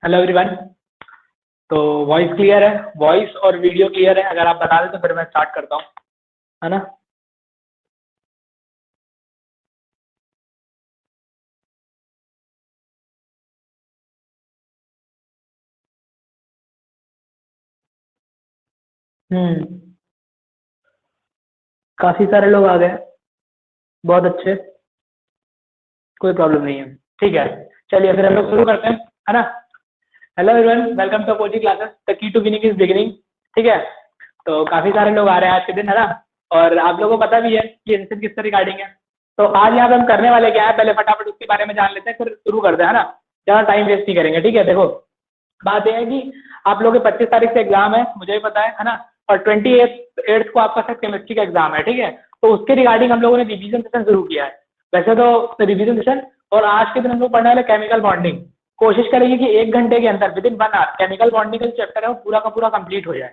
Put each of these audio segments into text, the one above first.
Hello everyone. तो voice clear है, voice और वीडियो क्लियर है? अगर आप बता दें तो फिर मैं स्टार्ट करता हूँ, है ना। हम्म। काफी सारे लोग आ गए, बहुत अच्छे, कोई प्रॉब्लम नहीं है। ठीक है, चलिए फिर हम लोग शुरू करते हैं, है ना। Hello everyone, welcome to coaching classes, the key to winning is beginning. ठीक है, तो काफी सारे लोग आ रहे हैं आज के दिन, है ना। और आप लोगों को पता भी है कि सेशन किससे रिगार्डिंग है। तो आज यहाँ पे हम करने वाले क्या है, पहले फटाफट उसके बारे में जान लेते हैं, फिर शुरू करते हैं, है ना। ज़्यादा टाइम वेस्ट नहीं करेंगे। ठीक है, देखो बात यह है कि आप लोगों के 25 तारीख से एग्जाम है, मुझे भी पता है ना। और 28 को आपका शायद केमिस्ट्री का एग्जाम है। ठीक है, तो उसके रिगार्डिंग हम लोगों ने रिवीजन सेशन शुरू किया है। वैसे तो रिवीजन सेशन, और आज के दिन हम लोग पढ़ने वाले केमिकल बॉन्डिंग। कोशिश करेंगे कि 1 घंटे के अंदर, within 1 hour, chemical bonding का जो चैप्टर है वो पूरा का पूरा कंप्लीट हो जाए,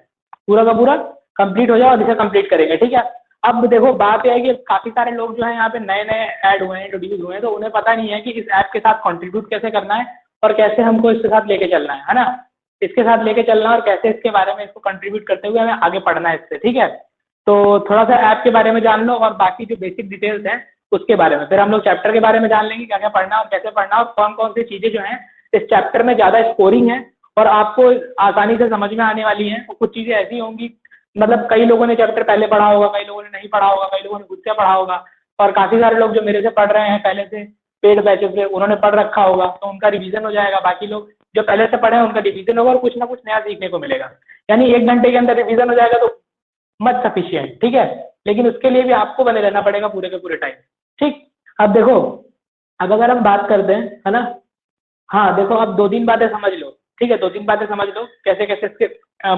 पूरा का पूरा कंप्लीट हो जाए, और इसे कंप्लीट करेंगे। ठीक है, अब देखो बात यह है कि काफी सारे लोग जो है यहाँ पे नए नए ऐड हुए हैं, इंट्रोड्यूस हुए हैं, तो उन्हें पता नहीं है कि इस ऐप के साथ कंट्रीब्यूट कैसे करना है और कैसे हमको इसके साथ लेके चलना है ना। इसके साथ लेके चलना और कैसे इसके बारे में इसको कंट्रीब्यूट करते हुए हमें आगे पढ़ना है इससे। ठीक है, तो थोड़ा सा ऐप के बारे में जान लो और बाकी जो बेसिक डिटेल्स हैं उसके बारे में, फिर हम लोग चैप्टर के बारे में जान लेंगे क्या क्या पढ़ना और कैसे पढ़ना और कौन कौन सी चीजें जो हैं इस चैप्टर में ज़्यादा स्कोरिंग है और आपको आसानी से समझ में आने वाली हैं। और कुछ चीज़ें ऐसी होंगी, मतलब कई लोगों ने चैप्टर पहले पढ़ा होगा, कई लोगों ने नहीं पढ़ा होगा, कई लोगों ने खुद से पढ़ा होगा, और काफ़ी सारे लोग जो मेरे से पढ़ रहे हैं पहले से पेड बैचेस से, उन्होंने पढ़ रखा होगा, तो उनका रिवीजन हो जाएगा। बाकी लोग जो पहले से पढ़े हैं उनका रिवीजन होगा और कुछ ना कुछ नया सीखने को मिलेगा। यानी 1 घंटे के अंदर रिवीजन हो जाएगा तो मत सफिशियंट। ठीक है, लेकिन उसके लिए भी आपको बने रहना पड़ेगा पूरे के पूरे टाइम। ठीक, अब देखो, अब अगर हम बात करते हैं, है ना। हाँ देखो, अब 2-3 बातें समझ लो। ठीक है, 2-3 बातें समझ लो कैसे कैसे इसके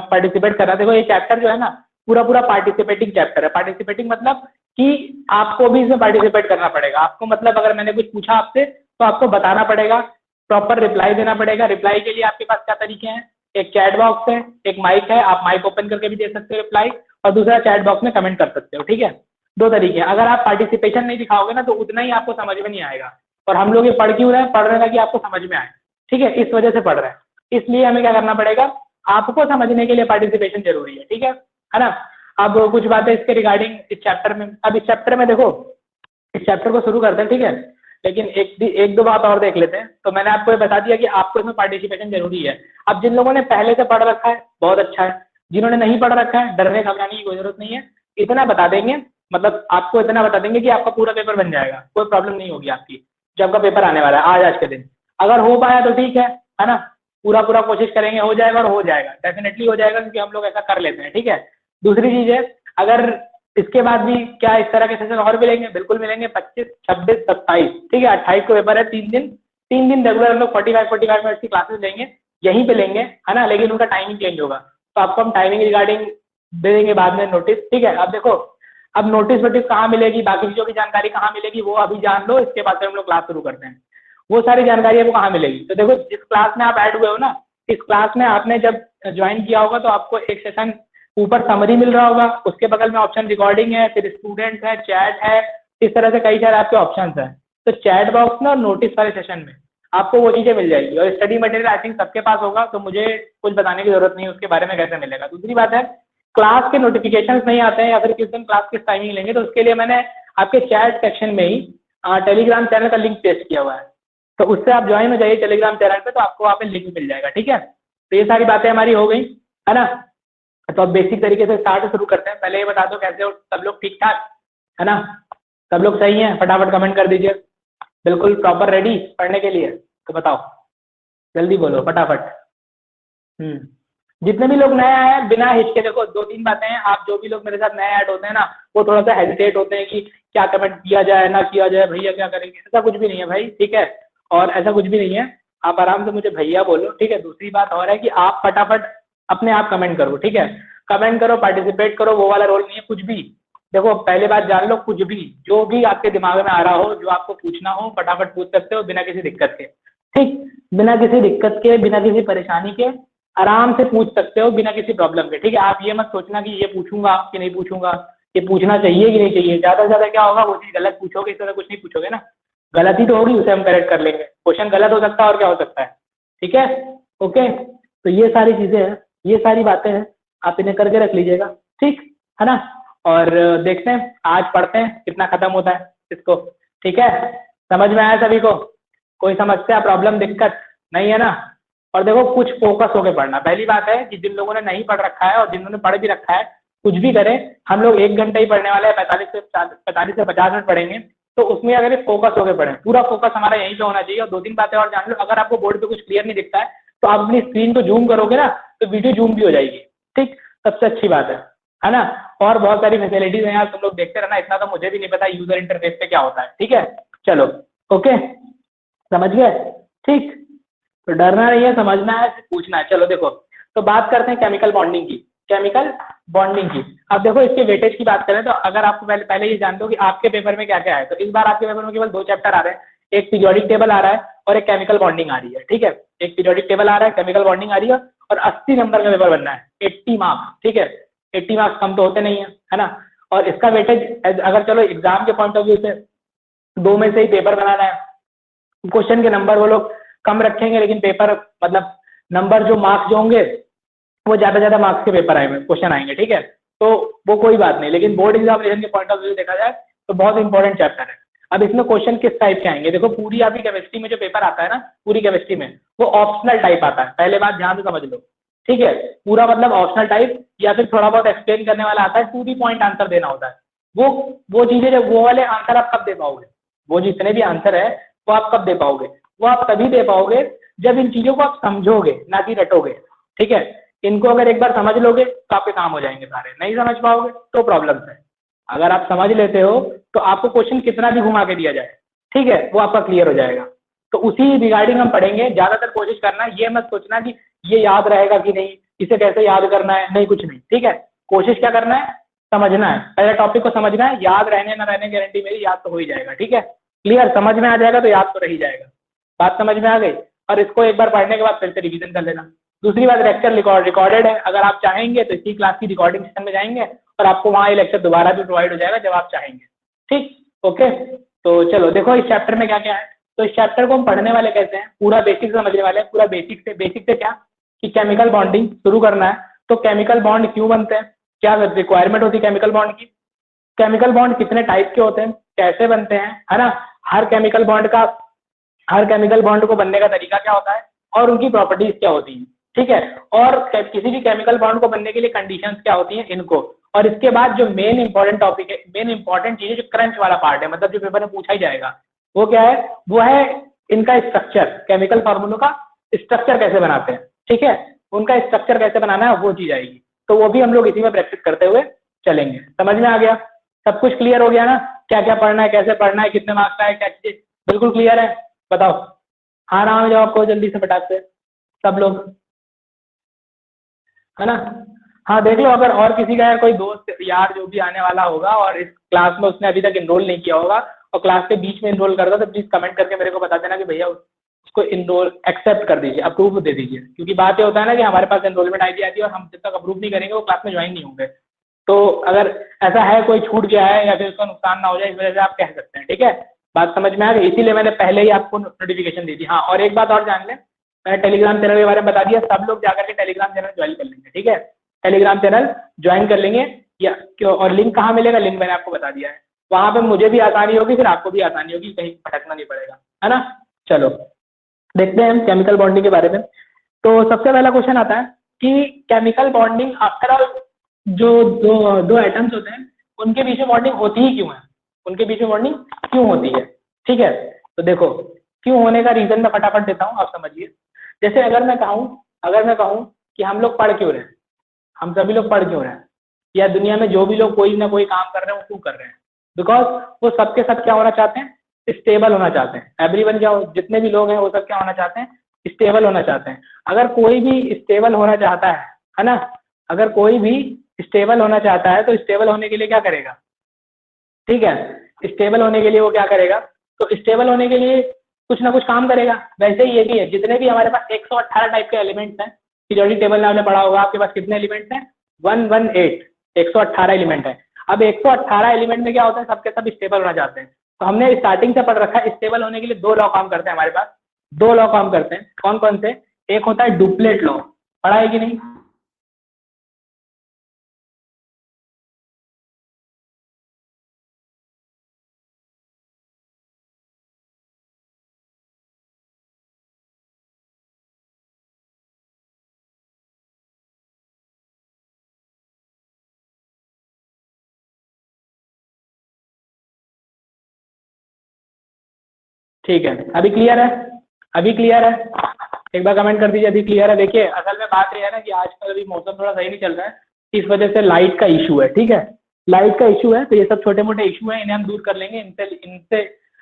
पार्टिसिपेट करना। देखो ये चैप्टर जो है ना, पूरा पूरा पार्टिसिपेटिंग चैप्टर है। पार्टिसिपेटिंग मतलब कि आपको भी इसमें पार्टिसिपेट करना पड़ेगा। आपको मतलब अगर मैंने कुछ पूछा आपसे तो आपको बताना पड़ेगा, प्रॉपर रिप्लाई देना पड़ेगा। रिप्लाई के लिए आपके पास क्या तरीके हैं, एक चैट बॉक्स है, एक माइक है, आप माइक ओपन करके भी दे सकते हो रिप्लाई, और दूसरा चैट बॉक्स में कमेंट कर सकते हो। ठीक है, 2 तरीके हैं। अगर आप पार्टिसिपेशन नहीं दिखाओगे ना तो उतना ही आपको समझ में नहीं आएगा। और हम लोग ये पढ़ क्यों रहे हैं, पढ़ रहे हैं कि आपको समझ में आए। ठीक है, इस वजह से पढ़ रहे हैं। इसलिए हमें क्या करना पड़ेगा, आपको समझने के लिए पार्टिसिपेशन जरूरी है। ठीक है ना। अब कुछ बातें इसके रिगार्डिंग इस चैप्टर में, अब इस चैप्टर में देखो, इस चैप्टर को शुरू करते हैं। ठीक है, लेकिन एक दो बात और देख लेते हैं। तो मैंने आपको ये बता दिया कि आपको इसमें पार्टिसिपेशन जरूरी है। अब जिन लोगों ने पहले से पढ़ रखा है बहुत अच्छा है, जिन्होंने नहीं पढ़ रखा है डरने घबराने की कोई जरूरत नहीं है। इतना बता देंगे, मतलब आपको इतना बता देंगे कि आपका पूरा पेपर बन जाएगा, कोई प्रॉब्लम नहीं होगी आपकी। जब आपका पेपर आने वाला है आज के दिन, अगर हो पाया तो ठीक है ना। पूरा पूरा कोशिश करेंगे, हो जाएगा, और हो जाएगा, डेफिनेटली हो जाएगा, क्योंकि हम लोग ऐसा कर लेते हैं। ठीक है, दूसरी चीज है, अगर इसके बाद भी क्या इस तरह के सेशन और मिलेंगे, बिल्कुल मिलेंगे, 25, 26, 27। ठीक है, 28 को पेपर है, 3 दिन, 3 दिन रेगुलर हम लोग 45 मिनट की क्लासेस लेंगे, यहीं पे लेंगे, है ना। लेकिन उनका टाइमिंग चेंज होगा, तो आपको हम टाइमिंग रिगार्डिंग दे देंगे बाद में नोटिस। ठीक है, अब देखो, अब नोटिस वोटिस कहाँ मिलेगी, बाकी चीजों की जानकारी कहाँ मिलेगी वो अभी जान लो, इसके बाद हम लोग क्लास शुरू करते हैं। वो सारी जानकारी आपको कहाँ मिलेगी, तो देखो जिस क्लास में आप ऐड हुए हो ना, इस क्लास में आपने जब ज्वाइन किया होगा तो आपको एक सेशन ऊपर समरी मिल रहा होगा, उसके बगल में ऑप्शन रिकॉर्डिंग है, फिर स्टूडेंट है, चैट है, इस तरह से कई सारे आपके ऑप्शंस हैं। तो चैट बॉक्स में और नोटिस वाले सेशन में आपको वो चीज़ें मिल जाएगी। और स्टडी मटेरियल आई थिंक सबके पास होगा, तो मुझे कुछ बताने की जरूरत नहीं है उसके बारे में कैसे मिलेगा। दूसरी बात है, क्लास के नोटिफिकेशन नहीं आते हैं या फिर किस दिन क्लास किस टाइमिंग लेंगे, तो उसके लिए मैंने आपके चैट सेक्शन में ही टेलीग्राम चैनल का लिंक पेस्ट किया हुआ है, तो उससे आप ज्वाइन हो जाइए टेलीग्राम चैनल पे, तो आपको वहाँ पे लिंक मिल जाएगा। ठीक है, तो ये सारी बातें हमारी हो गई, है ना। तो अब बेसिक तरीके से स्टार्ट शुरू करते हैं। पहले ये बता दो कैसे हो सब लोग, ठीक ठाक है ना, सब लोग सही हैं? फटाफट कमेंट कर दीजिए, बिल्कुल प्रॉपर रेडी पढ़ने के लिए। तो बताओ, जल्दी बोलो फटाफट। जितने भी लोग नए आए हैं बिना हिचके, देखो 2-3 बातें हैं, आप जो भी लोग मेरे साथ नए ऐड होते हैं ना, वो थोड़ा सा हेजिटेट होते हैं कि क्या कमेंट किया जाए ना किया जाए, भैया क्या करेंगे, ऐसा कुछ भी नहीं है भाई। ठीक है, और ऐसा कुछ भी नहीं है, आप आराम से मुझे भैया बोलो। ठीक है, दूसरी बात और है कि आप फटाफट अपने आप कमेंट करो। ठीक है, कमेंट करो, पार्टिसिपेट करो, वो वाला रोल नहीं है कुछ भी। देखो पहले बात जान लो, कुछ भी जो भी आपके दिमाग में आ रहा हो, जो आपको पूछना हो, फटाफट पूछ सकते हो बिना किसी दिक्कत के। ठीक, बिना किसी दिक्कत के, बिना किसी परेशानी के, आराम से पूछ सकते हो बिना किसी प्रॉब्लम के। ठीक है, आप ये मत सोचना कि ये पूछूंगा कि नहीं पूछूंगा, ये पूछना चाहिए कि नहीं चाहिए। ज़्यादा से ज़्यादा क्या होगा, वो चीज़ गलत पूछोगे, इस तरह कुछ नहीं पूछोगे ना, गलती तो होगी, उसे हम करेक्ट कर लेंगे। क्वेश्चन गलत हो सकता है और क्या हो सकता है। ठीक है, ओके, तो ये सारी चीजें हैं, ये सारी बातें हैं, आप इन्हें करके रख लीजिएगा, ठीक है ना। और देखते हैं आज पढ़ते हैं कितना खत्म होता है इसको, ठीक है। समझ में आया सभी को? कोई समस्या, प्रॉब्लम, दिक्कत नहीं है ना? और देखो कुछ फोकस होके पढ़ना। पहली बात है कि जिन लोगों ने नहीं पढ़ रखा है और जिन्होंने पढ़ भी रखा है, कुछ भी करें, हम लोग 1 घंटा ही पढ़ने वाले हैं, 45 से 50 मिनट पढ़ेंगे, तो उसमें अगर फोकस होकर पढ़ें, पूरा फोकस हमारा यहीं पे होना चाहिए। और 2-3 बातें और जान लो, अगर आपको बोर्ड पे कुछ क्लियर नहीं दिखता है तो आप अपनी स्क्रीन को जूम करोगे ना तो वीडियो जूम भी हो जाएगी, ठीक, सबसे अच्छी बात है ना। और बहुत सारी फैसिलिटीज हैं यार, तुम लोग देखते रहना, इतना तो मुझे भी नहीं पता यूजर इंटरफेस पे क्या होता है, ठीक है। चलो ओके, समझ गए, ठीक। तो डरना नहीं है, समझना है, पूछना है। चलो देखो, तो बात करते हैं केमिकल बॉन्डिंग की, केमिकल बॉन्डिंग की। अब देखो इसके वेटेज की बात करें तो अगर आपको पहले ये जान दो कि आपके पेपर में क्या क्या है, तो इस बार आपके पेपर में केवल 2 चैप्टर आ रहे हैं, एक पीरियोडिक टेबल आ रहा है और एक केमिकल बॉन्डिंग आ रही है, ठीक है। एक पीरियोडिक टेबल आ रहा है, केमिकल बॉन्डिंग आ रही है, और 80 नंबर का पेपर बनना है, 80 मार्क्स, ठीक है। 80 मार्क्स कम तो होते नहीं है ना। और इसका वेटेज अगर चलो एग्जाम के पॉइंट ऑफ व्यू से 2 में से ही पेपर बनाना है, क्वेश्चन के नंबर वो लोग कम रखेंगे, लेकिन पेपर मतलब नंबर जो मार्क्स जो होंगे वो ज्यादा मार्क्स के पेपर आएंगे, क्वेश्चन आएंगे, ठीक है। तो वो कोई बात नहीं, लेकिन बोर्ड एग्जामिनेशन के पॉइंट ऑफ व्यू देखा जाए तो बहुत इंपॉर्टेंट चैप्टर है। अब इसमें क्वेश्चन किस टाइप के आएंगे, देखो पूरी आपकी केमिस्ट्री में जो पेपर आता है ना, पूरी केमिस्ट्री में वो ऑप्शनल टाइप आता है, पहले बात ध्यान से समझ लो, ठीक है। पूरा मतलब ऑप्शनल टाइप, या फिर थोड़ा बहुत एक्सप्लेन करने वाला आता है, टू दी पॉइंट आंसर देना होता है। वो चीजें, जब वो वाले आंसर आप कब दे पाओगे, वो जितने भी आंसर है वो आप कब दे पाओगे, वो आप तभी दे पाओगे जब इन चीजों को आप समझोगे, ना कि रटोगे, ठीक है। इनको अगर एक बार समझ लोगे तो आपके काम हो जाएंगे सारे, नहीं समझ पाओगे तो प्रॉब्लम है। अगर आप समझ लेते हो तो आपको क्वेश्चन कितना भी घुमा के दिया जाए, ठीक है, वो आपका क्लियर हो जाएगा। तो उसी रिगार्डिंग हम पढ़ेंगे। ज्यादातर कोशिश करना, ये मत सोचना कि ये याद रहेगा कि नहीं, इसे कैसे याद करना है, नहीं, कुछ नहीं, ठीक है। कोशिश क्या करना है, समझना है, पहले टॉपिक को समझना है, याद रहने ना रहने गारंटी मेरी, याद तो हो ही जाएगा, ठीक है। क्लियर, समझ में आ जाएगा तो याद तो रह ही जाएगा, बात समझ में आ गई। और इसको एक बार पढ़ने के बाद फिर से रिवीजन कर लेना। दूसरी बात, लेक्चर रिकॉर्डेड है, अगर आप चाहेंगे तो इसी क्लास की रिकॉर्डिंग सेक्शन में जाएंगे और आपको वहाँ ये लेक्चर दोबारा भी प्रोवाइड हो जाएगा जब आप चाहेंगे, ठीक, ओके। तो चलो देखो इस चैप्टर में क्या क्या है। तो इस चैप्टर को हम पढ़ने वाले कैसे हैं, पूरा बेसिक समझने वाले हैं, पूरा बेसिक से क्या कि केमिकल बॉन्डिंग शुरू करना है। तो केमिकल बॉन्ड क्यों बनते हैं, क्या रिक्वायरमेंट होती है केमिकल बॉन्ड की, केमिकल बॉन्ड कितने टाइप के होते हैं, कैसे बनते हैं, है ना। हर केमिकल बॉन्ड को बनने का तरीका क्या होता है और उनकी प्रॉपर्टीज क्या होती हैं, ठीक है। और किसी भी केमिकल बॉन्ड को बनने के लिए कंडीशंस क्या होती हैं, इनको। और इसके बाद जो मेन इंपॉर्टेंट टॉपिक है, मेन इंपॉर्टेंट चीज है, जो क्रंच वाला पार्ट है, मतलब जो पेपर में पूछा ही जाएगा, वो क्या है, वो है इनका स्ट्रक्चर, केमिकल फार्मूलों का स्ट्रक्चर कैसे बनाते हैं, ठीक है। उनका स्ट्रक्चर कैसे बनाना है वो चीज आएगी, तो वो भी हम लोग इसी में प्रैक्टिस करते हुए चलेंगे। समझ में आ गया, सब कुछ क्लियर हो गया ना, क्या क्या पढ़ना है, कैसे पढ़ना है, कितने मार्क्स का है, क्या चीज, बिल्कुल क्लियर है, बताओ। हाँ ना, जवाब को जल्दी से फटाक से सब लोग, है ना। हाँ देख लो, अगर और किसी का यार कोई दोस्त यार जो भी आने वाला होगा और इस क्लास में उसने अभी तक इनरोल नहीं किया होगा और क्लास के बीच में इनरोल कर दो, तो प्लीज कमेंट करके मेरे को बता देना कि भैया उसको इनरोल एक्सेप्ट कर दीजिए, अप्रूव दे दीजिए। क्योंकि बात ये होता है ना कि हमारे पास एनरोलमेंट आईडी आती है और हम जब तक अप्रूव नहीं करेंगे वो क्लास में ज्वाइन नहीं होंगे। तो अगर ऐसा है कोई छूट गया है या फिर उसका नुकसान ना हो जाए, इस वजह से आप कह सकते हैं, ठीक है। बात समझ में आ गई, इसीलिए मैंने पहले ही आपको नोटिफिकेशन दी थी। हाँ, और एक बात और जान लें, मैंने टेलीग्राम चैनल के बारे में बता दिया, सब लोग जाकर के टेलीग्राम चैनल ज्वाइन कर लेंगे, ठीक है। टेलीग्राम चैनल ज्वाइन कर लेंगे या क्यों, और लिंक कहाँ मिलेगा, लिंक मैंने आपको बता दिया है। वहां पे मुझे भी आसानी होगी, फिर आपको भी आसानी होगी, कहीं भटकना नहीं पड़ेगा, है ना। चलो देखते हैं हम केमिकल बॉन्डिंग के बारे में। तो सबसे पहला क्वेश्चन आता है कि केमिकल बॉन्डिंग आफ्टर ऑल, जो दो एटम्स होते हैं उनके बीच में बॉन्डिंग होती ही क्यों है, उनके बीच में बॉन्डिंग क्यों होती है, ठीक है। तो देखो क्यों होने का रीजन मैं फटाफट देता हूँ, आप समझिए। जैसे अगर मैं कहूँ कि हम लोग पढ़ क्यों रहे हैं, हम सभी लोग पढ़ क्यों रहे हैं, या दुनिया में जो भी लोग कोई ना कोई काम कर रहे हैं वो क्यों कर रहे हैं, बिकॉज वो सबके सब क्या होना चाहते हैं, स्टेबल होना चाहते हैं। एवरीवन, क्या जितने भी लोग हैं वो सब क्या होना चाहते हैं, स्टेबल होना चाहते हैं। अगर कोई भी स्टेबल होना चाहता है ना, अगर कोई भी स्टेबल होना चाहता है तो स्टेबल होने के लिए क्या करेगा, ठीक है। स्टेबल होने के लिए वो क्या करेगा, तो स्टेबल होने के लिए कुछ ना कुछ काम करेगा। वैसे ही ये भी है, जितने भी हमारे पास 118 टाइप के एलिमेंट्स हैं, पीरियोडिक टेबल में आपने पढ़ा होगा, आपके पास कितने एलिमेंट्स हैं, 118, 118 एलिमेंट है। अब 118 एलिमेंट में क्या होता है, सबके सब स्टेबल होना चाहते हैं। तो हमने स्टार्टिंग से पढ़ रखा है, स्टेबल होने के लिए 2 लॉ काम करते हैं हमारे पास, 2 लॉ काम करते हैं, कौन कौन से, एक होता है डुप्लेट लॉ, पढ़ा है कि नहीं? ठीक है, अभी क्लियर है? अभी क्लियर है? एक बार कमेंट कर दीजिए अभी क्लियर है। देखिए असल में बात यह है ना कि आजकल अभी मौसम थोड़ा सही नहीं चल रहा है, इस वजह से लाइट का इशू है। ठीक है, लाइट का इशू है, तो ये सब छोटे मोटे इशू है, इन्हें हम दूर कर लेंगे। इनसे इनसे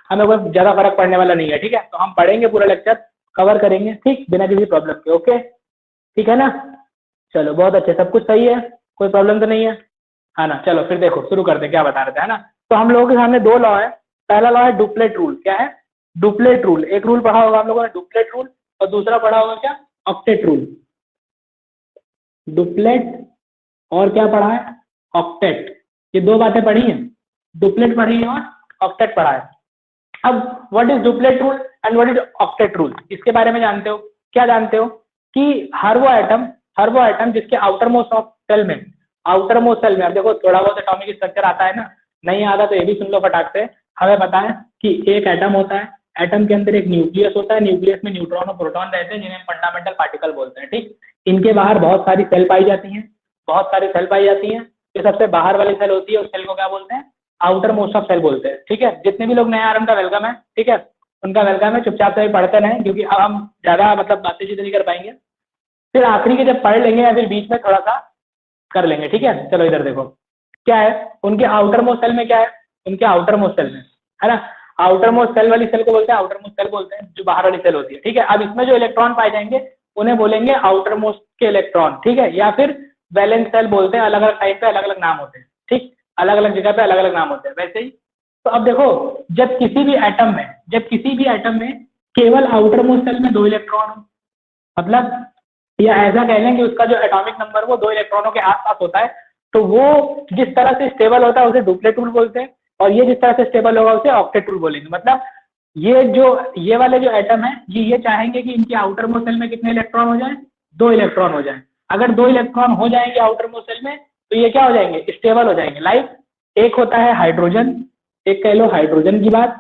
हमें कोई ज़्यादा फर्क पड़ने वाला नहीं है। ठीक है, तो हम पढ़ेंगे, पूरा लेक्चर कवर करेंगे, ठीक, बिना किसी प्रॉब्लम के। ओके, ठीक है ना? चलो बहुत अच्छे, सब कुछ सही है, कोई प्रॉब्लम तो नहीं है, है ना? चलो फिर देखो शुरू करते हैं, क्या बता रहे थे, है ना? तो हम लोगों के सामने दो लॉ है। पहला लॉ है डुप्लेट रूल। क्या है? Duplet rule. एक रूल पढ़ा होगा हम लोगों ने, डुप्लेट रूल, और दूसरा पढ़ा होगा क्या? Octet rule. डुप्लेट और क्या पढ़ा है? ऑक्टेट। ये दो बातें पढ़ी हैं, डुप्लेट पढ़ी है और ऑक्टेट पढ़ा है। अब what is duplet rule and what is octet rule, इसके बारे में जानते हो? क्या जानते हो कि हर वो एटम जिसके आउटर मोस्ट ऑफ सेल में, आउटर मोस्ट सेल में, अब देखो थोड़ा बहुत एटॉमिक स्ट्रक्चर आता है ना, नहीं आता तो ये भी सुन लो फटाक से। हमें पता है कि एक एटम होता है, एटम के अंदर एक न्यूक्लियस होता है, न्यूक्लियस में न्यूट्रॉन और प्रोटॉन रहते हैं जिन्हें फंडामेंटल पार्टिकल बोलते हैं। ठीक, इनके बाहर बहुत सारी सेल पाई जाती हैं, बहुत सारी सेल पाई जाती हैं। जो सबसे बाहर वाली सेल होती है उस सेल को क्या बोलते हैं? आउटर मोस्ट ऑफ सेल बोलते हैं। ठीक है, जितने भी लोग नए आ रहे हैं उनका वेलकम है। ठीक है, उनका वेलकम है, चुपचाप से पढ़ते रहें क्योंकि अब हम ज़्यादा मतलब बातचीत नहीं कर पाएंगे, फिर आखिरी के जब पढ़ लेंगे या फिर बीच में थोड़ा सा कर लेंगे। ठीक है, चलो इधर देखो क्या है उनके आउटर मोस्ट सेल में, क्या है उनके आउटर मोस्ट सेल में, है ना? आउटर मोस्ट सेल वाली सेल को बोलते हैं आउटर मोस्ट सेल बोलते हैं, जो बाहर वाली सेल होती है। ठीक है, अब इसमें जो इलेक्ट्रॉन पाए जाएंगे उन्हें बोलेंगे आउटर मोस्ट के इलेक्ट्रॉन। ठीक है, या फिर वैलेंस सेल बोलते हैं, अलग अलग टाइम पे अलग अलग नाम होते हैं। ठीक, अलग अलग जगह पे अलग अलग नाम होते हैं वैसे ही। तो अब देखो, जब किसी भी एटम में केवल आउटर मोस्ट सेल में दो इलेक्ट्रॉन हो, मतलब या ऐसा कह लें कि उसका जो एटॉमिक नंबर वो दो इलेक्ट्रॉनों के आसपास होता है, तो वो जिस तरह से स्टेबल होता है उसे डुप्लेट रूल बोलते हैं, और ये जिस तरह से स्टेबल होगा उसे ऑक्टेट रूल बोलेंगे। मतलब ये वाले जो एटम है ये चाहेंगे कि इनके आउटर मोस्ट सेल में कितने इलेक्ट्रॉन हो जाए? दो इलेक्ट्रॉन हो जाए। अगर दो इलेक्ट्रॉन हो जाएंगे आउटर मोस्ट सेल में तो ये क्या हो जाएंगे? स्टेबल हो जाएंगे। लाइक एक होता है हाइड्रोजन, एक कह लो हाइड्रोजन की बात,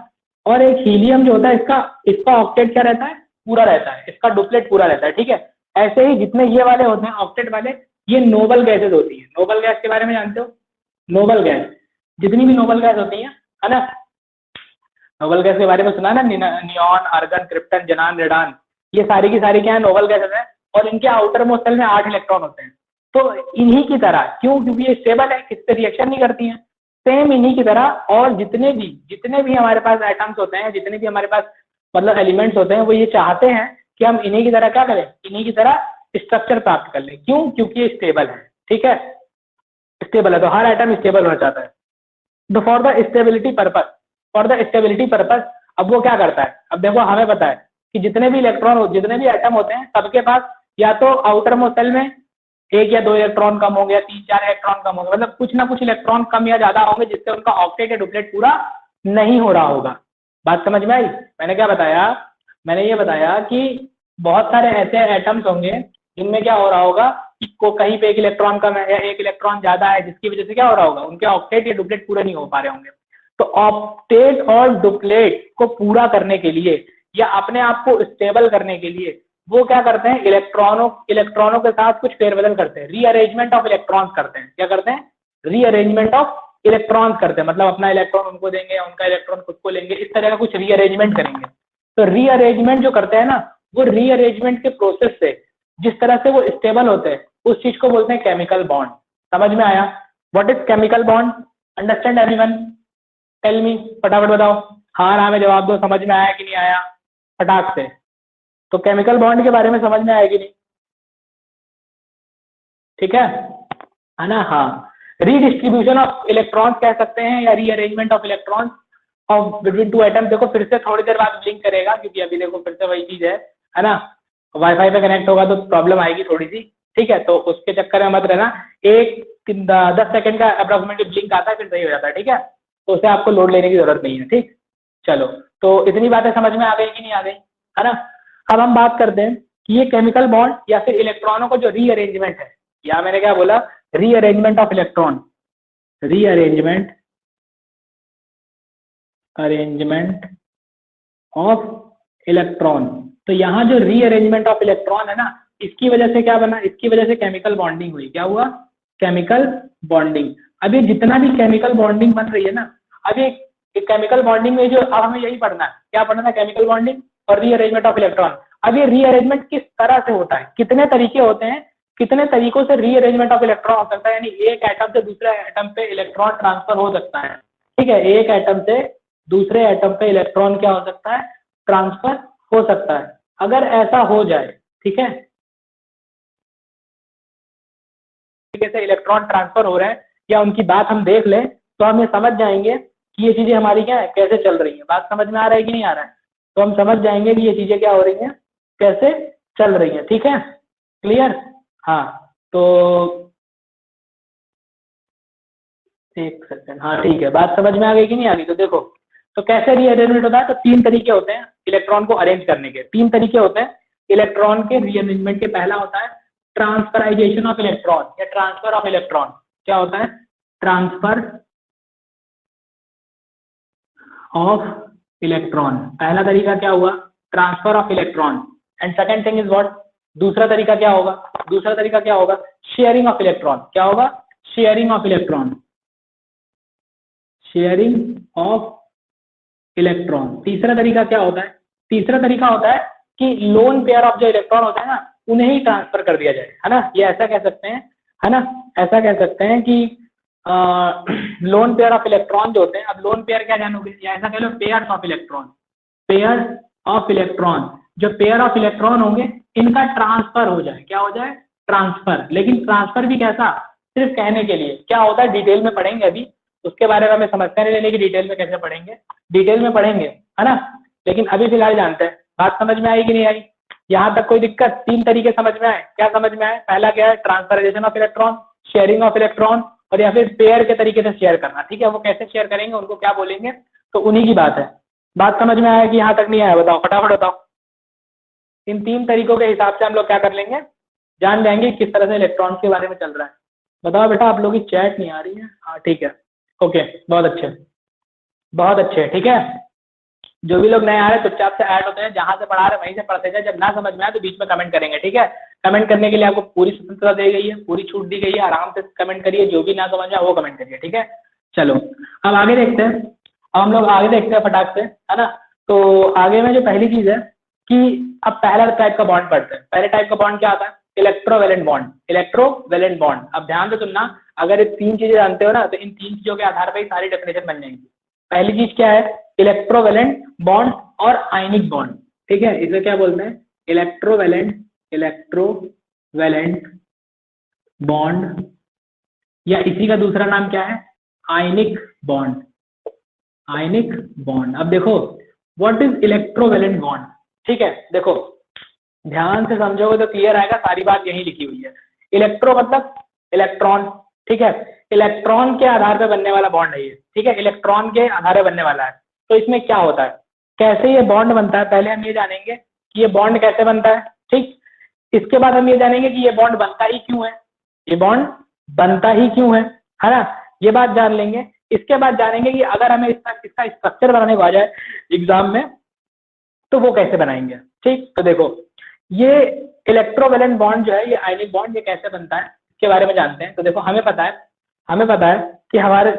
और एक हीलियम जो होता है इसका इसका ऑक्टेट क्या रहता है? पूरा रहता है, इसका डुप्लेट पूरा रहता है। ठीक है, ऐसे ही जितने ये वाले होते हैं ऑक्टेट वाले, ये नोबल गैसेज होती है। नोबल गैस के बारे में जानते हो? नोबल गैस, जितनी भी नोबल गैस होती हैं, है ना? नोबल गैस के बारे में सुना ना, नियॉन, आर्गन, क्रिप्टन, जनान, रेडान, ये सारी की सारी क्या है? नोबल गैसेज है, और इनके आउटर मोस्ट सेल में 8 इलेक्ट्रॉन होते हैं। तो इन्हीं की तरह, क्यों? क्योंकि ये स्टेबल है, किससे रिएक्शन नहीं करती हैं, सेम इन्हीं की तरह। और जितने भी हमारे पास एटम्स होते हैं, जितने भी हमारे पास मतलब एलिमेंट्स होते हैं, वो ये चाहते हैं कि हम इन्हीं की तरह क्या करें? इन्हीं की तरह स्ट्रक्चर प्राप्त कर लें। क्यों? क्योंकि ये स्टेबल है। ठीक है, स्टेबल है तो हर एटम स्टेबल होना चाहता है। तो फॉर द स्टेबिलिटी पर्पस, अब वो क्या करता है? अब देखो हमें पता है कि जितने भी एटम होते हैं सबके पास या तो आउटर मोस्ट सेल में एक या दो इलेक्ट्रॉन कम होंगे या तीन चार इलेक्ट्रॉन कम होंगे, मतलब कुछ ना कुछ इलेक्ट्रॉन कम या ज्यादा होंगे जिससे उनका ऑक्टेट या डुप्लेट पूरा नहीं हो रहा होगा। बात समझ में आई? मैंने क्या बताया? मैंने ये बताया कि बहुत सारे ऐसे एटम्स होंगे जिनमें क्या हो रहा होगा को कहीं पे एक इलेक्ट्रॉन कम है या एक इलेक्ट्रॉन ज्यादा है, जिसकी वजह से क्या हो रहा होगा? उनके ऑक्टेट या डुप्लेट पूरे नहीं हो पा रहे होंगे। तो ऑक्टेट और डुप्लेट को पूरा करने के लिए या अपने आप को स्टेबल करने के लिए वो क्या करते हैं? इलेक्ट्रॉनों के साथ कुछ फेरबदल करते हैं, रीअरेंजमेंट ऑफ इलेक्ट्रॉन्स करते हैं। क्या करते हैं? रीअरेंजमेंट ऑफ इलेक्ट्रॉन्स करते हैं, मतलब अपना इलेक्ट्रॉन उनको देंगे, उनका इलेक्ट्रॉन खुद को लेंगे, इस तरह का कुछ रीअरेंजमेंट करेंगे। तो रीअरेंजमेंट जो करते हैं ना, वो रीअरेंजमेंट के प्रोसेस से जिस तरह से वो स्टेबल होते हैं उस चीज को बोलते हैं केमिकल बॉन्ड। समझ में आया? What is chemical bond? Understand everyone? Tell me, फटाफट बताओ, हाँ ना में जवाब दो, समझ में आया कि नहीं आया फटाक से। तो केमिकल बॉन्ड के बारे में समझ में आया कि नहीं? ठीक है ना? हाँ, रीडिस्ट्रीब्यूशन ऑफ इलेक्ट्रॉन्स कह सकते हैं या rearrangement of electrons of between two atom. देखो फिर से थोड़ी देर बाद ब्लिंक करेगा क्योंकि अभी देखो फिर से वही चीज है ना? वाईफाई पे कनेक्ट होगा तो प्रॉब्लम आएगी थोड़ी सी। ठीक है, तो उसके चक्कर में मत रहना। 10 सेकंड का अप्रोक्सीमेटली ब्लिंक आता है फिर सही हो जाता है। ठीक है, तो उसे आपको लोड लेने की जरूरत नहीं है। ठीक, चलो तो इतनी बातें समझ में आ गई कि नहीं आ गई, है ना? अब हम बात करते हैं कि ये केमिकल बॉन्ड या फिर इलेक्ट्रॉनों को जो रीअरेंजमेंट है, या मैंने क्या बोला, rearrangement of electron, rearrangement of electron. तो यहाँ जो रीअरेंजमेंट ऑफ इलेक्ट्रॉन है ना, इसकी वजह से क्या बना, इसकी वजह से केमिकल बॉन्डिंग हुई। क्या हुआ? Chemical bonding. अब ये जितना भी केमिकल बॉन्डिंग बन रही है ना, अब ये केमिकल बॉन्डिंग में जो अब हमें यही पढ़ना है, क्या पढ़ना है? केमिकल बॉन्डिंग और रीअरेंजमेंट ऑफ इलेक्ट्रॉन। अब ये रीअरेंजमेंट किस तरह से होता है, कितने तरीके होते हैं, कितने तरीकों से रीअरेंजमेंट ऑफ इलेक्ट्रॉन हो सकता है, यानी एक एटम से दूसरे एटम पे इलेक्ट्रॉन ट्रांसफर हो सकता है। ठीक है, एक एटम से दूसरे एटम पे इलेक्ट्रॉन क्या हो सकता है? ट्रांसफर हो सकता है। अगर ऐसा हो जाए, ठीक है, तरीके से इलेक्ट्रॉन ट्रांसफर हो रहे हैं या उनकी बात हम देख लें, तो हम ये समझ जाएंगे कि ये चीजें हमारी क्या है, कैसे चल रही है। बात समझ में आ रहा है कि नहीं आ रहा है? तो हम समझ जाएंगे कि ये चीजें क्या हो रही हैं, कैसे चल रही हैं। ठीक है, क्लियर? हाँ, तो एक सेकंड, हाँ ठीक है, बात समझ में आ गई कि नहीं आ गई? तो देखो, तो कैसे रीअरेंजमेंट होता है? तो तीन तरीके होते हैं इलेक्ट्रॉन को अरेंज करने के, तीन तरीके होते हैं इलेक्ट्रॉन के रीअरेंजमेंट के। पहला होता है ट्रांसफराइजेशन ऑफ इलेक्ट्रॉन या ट्रांसफर ऑफ इलेक्ट्रॉन। क्या होता है? Transfer of electron. पहला तरीका क्या हुआ? Transfer of electron. And second thing is what? दूसरा तरीका क्या होगा? दूसरा तरीका क्या होगा? Sharing of electron. क्या होगा? Sharing of electron, sharing of electron. तीसरा तरीका क्या होता है? तीसरा तरीका होता है कि लोन पेयर ऑफ जो इलेक्ट्रॉन होता है ना, उन्हें ही ट्रांसफर कर दिया जाए, है ना। ये ऐसा कह सकते हैं, है ना, ऐसा कह सकते हैं कि लोन पेयर ऑफ इलेक्ट्रॉन जो होते हैं, अब लोन पेयर क्या जानोगे, या ऐसा कह लो pair of electron, pair of electron. जो पेयर ऑफ इलेक्ट्रॉन होंगे इनका ट्रांसफर हो जाए। क्या हो जाए? ट्रांसफर। लेकिन ट्रांसफर भी कैसा? सिर्फ कहने के लिए। क्या होता है डिटेल में पढ़ेंगे अभी, उसके बारे में हमें समझते नहीं, लेने की डिटेल में कैसे पढ़ेंगे, डिटेल में पढ़ेंगे, है ना। लेकिन अभी फिलहाल जानते हैं। बात समझ में आई कि नहीं आई? यहाँ तक कोई दिक्कत? तीन तरीके समझ में आए? क्या समझ में आए? पहला क्या है? Transferisation of electron, sharing of electron, और या फिर पेयर के तरीके से शेयर करना। ठीक है, वो कैसे शेयर करेंगे, उनको क्या बोलेंगे, तो उन्हीं की बात है। बात समझ में आया कि यहाँ तक नहीं आया? बताओ, फटाफट बताओ। इन तीन तरीकों के हिसाब से हम लोग क्या कर लेंगे, जान जाएंगे किस तरह से इलेक्ट्रॉन के बारे में चल रहा है। बताओ बेटा, आप लोग की चैट नहीं आ रही है? हाँ ठीक है, ओके, बहुत अच्छे, बहुत अच्छे, ठीक है। जो भी लोग नए आ रहे हैं चुपचाप से ऐड होते हैं, जहां से पढ़ा रहे वहीं से पढ़ते जाए। जब ना समझ में आए तो बीच में कमेंट करेंगे, ठीक है। कमेंट करने के लिए आपको पूरी स्वतंत्रता दी गई है, पूरी छूट दी गई है, आराम से कमेंट करिए, जो भी ना समझ आए वो कमेंट करिए, ठीक है। चलो अब आगे देखते हैं, अब हम लोग आगे देखते हैं फटाक से, है ना। तो आगे में जो पहली चीज है कि अब पहला टाइप का बॉन्ड पढ़ते हैं। पहले टाइप का बॉन्ड क्या आता है? Electrovalent bond, electrovalent bond. अब ध्यान से सुनना, अगर ये तीन चीजें जानते हो ना, तो इन तीन चीजों के आधार पर ही सारी डेफिनेशन बन जाएंगी। पहली चीज क्या है? इलेक्ट्रोवेलेंट बॉन्ड और आयनिक बॉन्ड, ठीक है। इसे क्या बोलते हैं? इलेक्ट्रोवेलेंट, इलेक्ट्रोवेलेंट बॉन्ड, या इसी का दूसरा नाम क्या है? Ionic bond, ionic bond. अब देखो, व्हाट इज इलेक्ट्रोवेलेंट बॉन्ड? ठीक है, देखो ध्यान से समझोगे तो क्लियर आएगा, सारी बात यही लिखी हुई है। इलेक्ट्रो मतलब इलेक्ट्रॉन, ठीक है, इलेक्ट्रॉन के आधार पर बनने वाला बॉन्ड है ये, ठीक है, इलेक्ट्रॉन के आधार पर बनने वाला है। तो इसमें क्या होता है, कैसे ये बॉन्ड बनता है, पहले हम ये जानेंगे कि ये बॉन्ड कैसे बनता है, ठीक। इसके बाद हम ये जानेंगे कि ये बॉन्ड बनता ही क्यों है, ये बॉन्ड बनता ही क्यों है ना, ये बात जान लेंगे। इसके बाद जानेंगे कि अगर हमें इसका स्ट्रक्चर बनाने को आ जाए एग्जाम में, तो वो कैसे बनाएंगे, ठीक। तो देखो, ये इलेक्ट्रोवेलेंट बॉन्ड जो है, ये आयनिक बॉन्ड, ये कैसे बनता है इसके बारे में जानते हैं। तो देखो, हमें पता है कि हमारे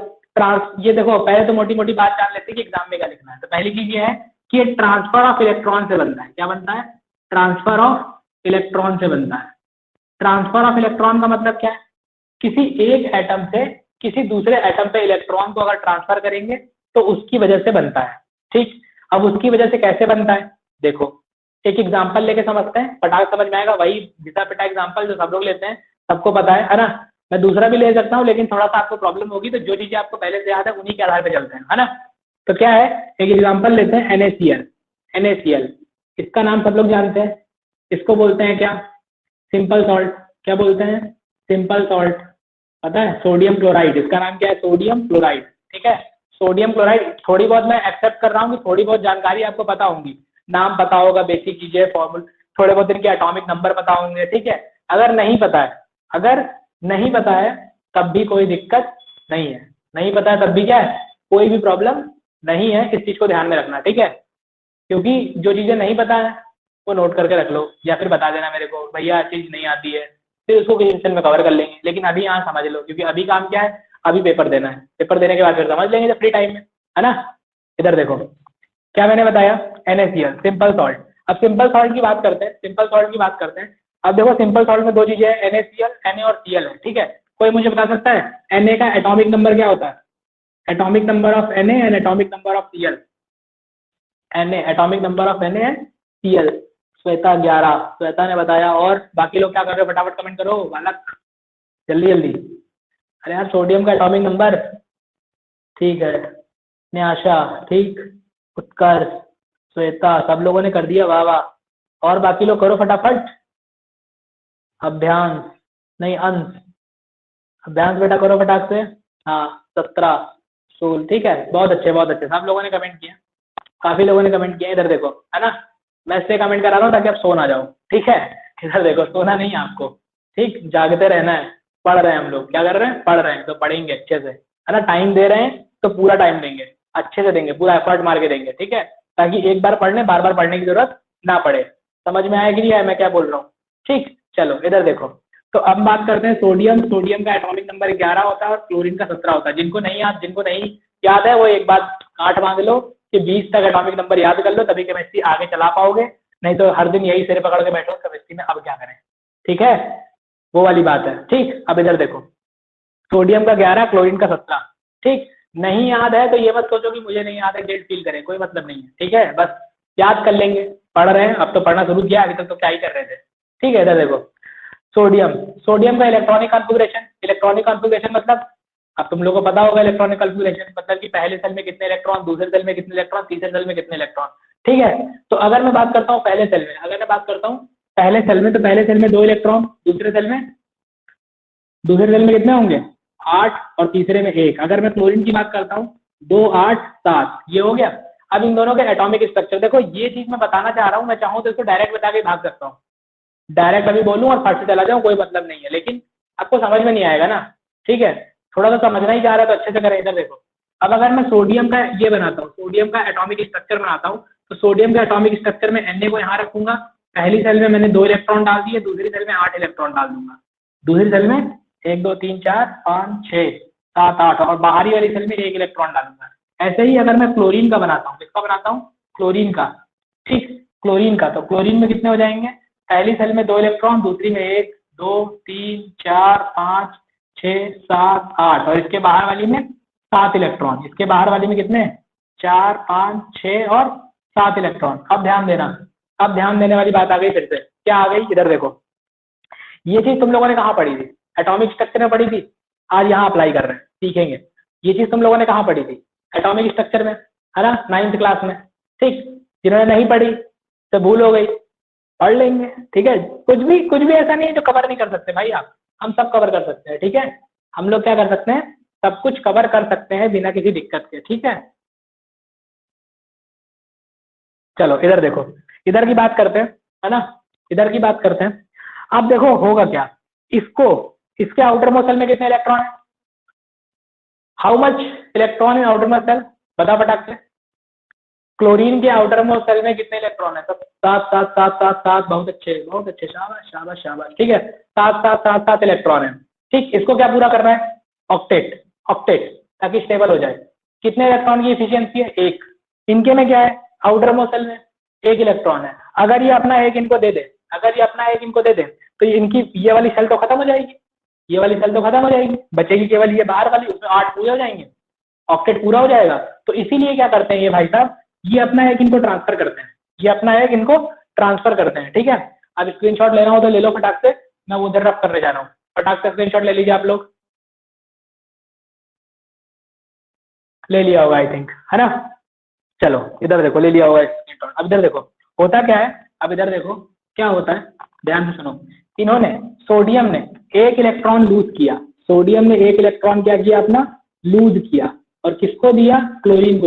ये देखो, पहले तो मोटी मोटी बात जान लेते हैं कि एग्जाम में क्या लिखना है। तो पहली चीज ये है कि ये ट्रांसफर ऑफ इलेक्ट्रॉन से बनता है। क्या बनता है? ट्रांसफर ऑफ इलेक्ट्रॉन से बनता है। ट्रांसफर ऑफ इलेक्ट्रॉन का मतलब क्या है? किसी एक एटम से किसी दूसरे एटम पे इलेक्ट्रॉन को अगर ट्रांसफर करेंगे तो उसकी वजह से बनता है, ठीक। अब उसकी वजह से कैसे बनता है, देखो एक एग्जांपल लेके समझते हैं, फटाक समझ में आएगा। वही घिसा पिटा एग्जांपल जो सब लोग लेते हैं, सबको पता है ना। मैं दूसरा भी ले सकता हूँ, लेकिन थोड़ा सा आपको प्रॉब्लम होगी, तो जो चीजें आपको पहले से याद है उन्हीं के आधार पर चलते हैं, है ना। तो क्या है, एक एग्जाम्पल लेते हैं, NaCl। NaCl, इसका नाम सब लोग जानते हैं, इसको बोलते हैं क्या? Simple salt. क्या बोलते हैं? Simple salt. पता है? सोडियम क्लोराइड, इसका नाम क्या है? सोडियम क्लोराइड, ठीक है। सोडियम क्लोराइड, थोड़ी बहुत मैं एक्सेप्ट कर रहा हूँ कि थोड़ी बहुत जानकारी आपको पता होंगी, नाम पता होगा, बेसिक चीजें, फॉर्मूल थोड़े बहुत इनके एटॉमिक नंबर पता होंगे, ठीक है। अगर नहीं पता है तब भी कोई दिक्कत नहीं है, नहीं पता है तब भी क्या है, कोई भी प्रॉब्लम नहीं है। इस चीज को ध्यान में रखना, ठीक है। क्योंकि जो चीजें नहीं पता है वो नोट करके रख लो, या फिर बता देना मेरे को भैया चीज नहीं आती है, फिर उसको किसी सेशन में कवर कर लेंगे। लेकिन अभी यहाँ समझ लो, क्योंकि अभी काम क्या है, अभी पेपर देना है, पेपर देने के बाद फिर समझ लेंगे जब फ्री टाइम में, है ना। इधर देखो क्या मैंने बताया, NaCl सिंपल सॉल्ट। अब सिंपल सॉल्ट की बात करते हैं, अब देखो सिंपल सॉल्ट में दो चीजें हैं, NaCl, Na और Cl है, ठीक है। कोई मुझे बता सकता है Na का एटॉमिक नंबर क्या होता है? Atomic number of Na and atomic number of Cl। Atomic number of Na and Cl। Shweta 11, Shweta ने बताया। और बाकी लोग क्या कर रहे हो, फटाफट कमेंट करो बालक, जल्दी जल्दी। अरे यार सोडियम का एटॉमिक नंबर, ठीक है। न्याशा ठीक, उत्कर्ष, श्वेता, सब लोगों ने कर दिया, वाह वाह। और बाकी लोग करो फटाफट। अभ्यांश नहीं, अंश, अभ्यांश बेटा करो फटाक से। हाँ 17, सोल, ठीक है, बहुत अच्छे, सब लोगों ने कमेंट किया, काफी लोगों ने कमेंट किया। इधर देखो, है ना, मैं इससे कमेंट करा रहा हूँ ताकि आप सो ना जाओ, ठीक है। इधर देखो, सोना नहीं है आपको, ठीक, जागते रहना है। पढ़ रहे हैं हम लोग, क्या कर रहे हैं, पढ़ रहे हैं, तो पढ़ेंगे अच्छे से, है ना। टाइम दे रहे हैं तो पूरा टाइम देंगे, अच्छे से देंगे, पूरा एफर्ट मार के देंगे, ठीक है। ताकि एक बार पढ़ने, बार बार पढ़ने की जरूरत ना पड़े। समझ में आया कि नहीं आया मैं क्या बोल रहा हूँ, ठीक। चलो इधर देखो, तो अब बात करते हैं सोडियम। सोडियम का एटॉमिक नंबर 11 होता है और क्लोरीन का 17 होता है। जिनको नहीं याद है वो एक बात गांठ बांध लो कि 20 तक एटॉमिक नंबर याद कर लो, तभी केमिस्ट्री आगे चला पाओगे। नहीं तो हर दिन यही सिर पकड़ के बैठो केमिस्ट्री में, अब क्या करें, ठीक है, वो वाली बात है, ठीक। अब इधर देखो, सोडियम का 11, क्लोरीन का 17, ठीक। नहीं याद है तो ये मत सोचो कि मुझे नहीं याद है, गिल्ट फील करें, कोई मतलब नहीं है, ठीक है। बस याद कर लेंगे, पढ़ रहे हैं, अब तो पढ़ना शुरू किया, अभी तक तो क्या ही कर रहे थे, ठीक है। इधर देखो सोडियम का इलेक्ट्रॉनिक कॉन्फ़िगरेशन मतलब, अब तुम लोगों को पता होगा इलेक्ट्रॉनिक कॉन्फ़िगरेशन मतलब कि पहले सेल में कितने इलेक्ट्रॉन, दूसरे सेल में कितने इलेक्ट्रॉन, तीसरे सेल में कितने इलेक्ट्रॉन, ठीक है। तो अगर मैं बात करता हूँ पहले सेल में, तो पहले सेल में 2 इलेक्ट्रॉन, दूसरे सेल में कितने होंगे, 8, और तीसरे में 1। अगर मैं क्लोरीन की बात करता हूँ 2, 8, 7, ये हो गया। अब इन दोनों के एटॉमिक स्ट्रक्चर देखो, ये चीज मैं बताना चाह रहा हूँ, मैं चाहूँ तो इसको डायरेक्ट बता के भाग सकता हूँ, डायरेक्ट अभी बोलूँ और फट से चला जाऊँ, कोई मतलब नहीं है, लेकिन आपको समझ में नहीं आएगा ना, ठीक है। थोड़ा सा समझना ही चाह रहा है तो अच्छे से करें। इधर देखो, अब अगर मैं सोडियम का ये बनाता हूँ, सोडियम का एटॉमिक स्ट्रक्चर बनाता हूँ, तो सोडियम का एटॉमिक स्ट्रक्चर में Na को यहाँ रखूंगा, पहली सेल में मैंने 2 इलेक्ट्रॉन डाल दिए, दूसरी सेल में 8 इलेक्ट्रॉन डाल दूंगा, दूसरी सेल में 1 2 3 4 5 6 7 8, और बाहरी वाली सेल में 1 इलेक्ट्रॉन डालूंगा। ऐसे ही अगर मैं क्लोरीन का बनाता हूँ, किसका बनाता हूँ, क्लोरीन का, ठीक, क्लोरीन का, तो क्लोरीन में कितने हो जाएंगे, पहली सेल में 2 इलेक्ट्रॉन, दूसरी में 1 2 3 4 5 6 7 8, और इसके बाहर वाली में 7 इलेक्ट्रॉन, इसके बाहर वाली में कितने, 4 5 6 और 7 इलेक्ट्रॉन। अब ध्यान देना, अब ध्यान देने वाली बात आ गई, फिर से क्या आ गई, इधर देखो, ये चीज तुम लोगों ने कहाँ पढ़ी थी, एटॉमिक स्ट्रक्चर में पढ़ी थी, आज यहाँ अप्लाई कर रहे हैं, सीखेंगे। ये चीज तुम लोगों ने कहाँ पढ़ी थी, एटॉमिक स्ट्रक्चर में, है ना, 9th क्लास में, ठीक। जिन्होंने नहीं पढ़ी तो भूल हो गई, पढ़ लेंगे, ठीक है। कुछ भी ऐसा नहीं है जो कवर नहीं कर सकते भाई आप, हम सब कवर कर सकते हैं, ठीक है। हम लोग क्या कर सकते हैं, सब कुछ कवर कर सकते हैं बिना किसी दिक्कत के, ठीक है। चलो इधर देखो, इधर की बात करते हैं, है ना, इधर की बात करते हैं। अब देखो होगा क्या, इसके आउटर मोस्ट सेल में कितने इलेक्ट्रॉन है, how much electron in outermost shell, बता फटाक से। क्लोरीन के आउटर मोस्ट सेल में कितने इलेक्ट्रॉन है, सब 7 7 7 7 7, बहुत अच्छे, शाबाश शाबाश शाबाश, ठीक है, 7 7 7 7 इलेक्ट्रॉन है, ठीक। इसको क्या पूरा करना है, ऑक्टेट, ताकि स्टेबल हो जाए। कितने इलेक्ट्रॉन की एफिशिएंसी है, 1। इनके में क्या है, आउटर मोस्ट सेल में 1 इलेक्ट्रॉन है। अगर ये अपना एक इनको दे दे, तो इनकी ये वाली सेल तो खत्म हो जाएगी, बचेगी केवल ये बाहर वाली, उसमें 8 पूरे हो जाएंगे, ऑक्टेट पूरा हो जाएगा। तो इसीलिए क्या करते हैं ये भाई साहब, ये अपना एक इनको ट्रांसफर करते हैं, ठीक है। अब स्क्रीनशॉट लेना हो तो ले लो फटाक से, मैं उधर रफ करने जा रहा हूँ, फटाक से स्क्रीनशॉट ले लीजिए आप लोग, ले लिया होगा आई थिंक, है ना। चलो इधर देखो, ले लिया होगा स्क्रीनशॉट। अब इधर देखो होता क्या है, अब इधर देखो क्या होता है, ध्यान से सुनो। इन्होंने, सोडियम ने 1 इलेक्ट्रॉन लूज किया, क्या किया, अपना लूज किया, और किसको दिया, क्लोरीन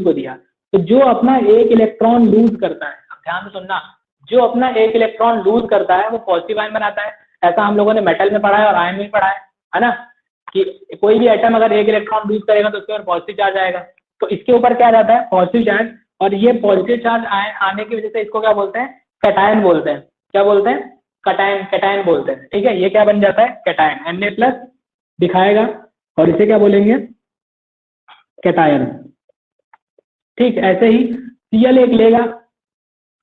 को दिया। तो जो अपना 1 इलेक्ट्रॉन लूज करता है, अब ध्यान से सुनना, जो अपना एक इलेक्ट्रॉन लूज करता है वो पॉजिटिव आयन बनाता है। ऐसा हम लोगों ने मेटल में पढ़ा है और आयन में पढ़ा है ना, कि कोई भी एटम अगर एक इलेक्ट्रॉन लूज करेगा तो उसके ऊपर पॉजिटिव चार्ज आएगा, तो इसके ऊपर क्या जाता है पॉजिटिव चार्ज, और ये पॉजिटिव चार्ज आने की वजह से इसको क्या बोलते हैं, कैटायन बोलते हैं। क्या बोलते हैं, कैटायन, कैटायन बोलते हैं। ठीक है, ये क्या बन जाता है, कैटायन, Na+ दिखाएगा, और इसे क्या बोलेंगे, कैटायन। ठीक, ऐसे ही Cl एक लेगा,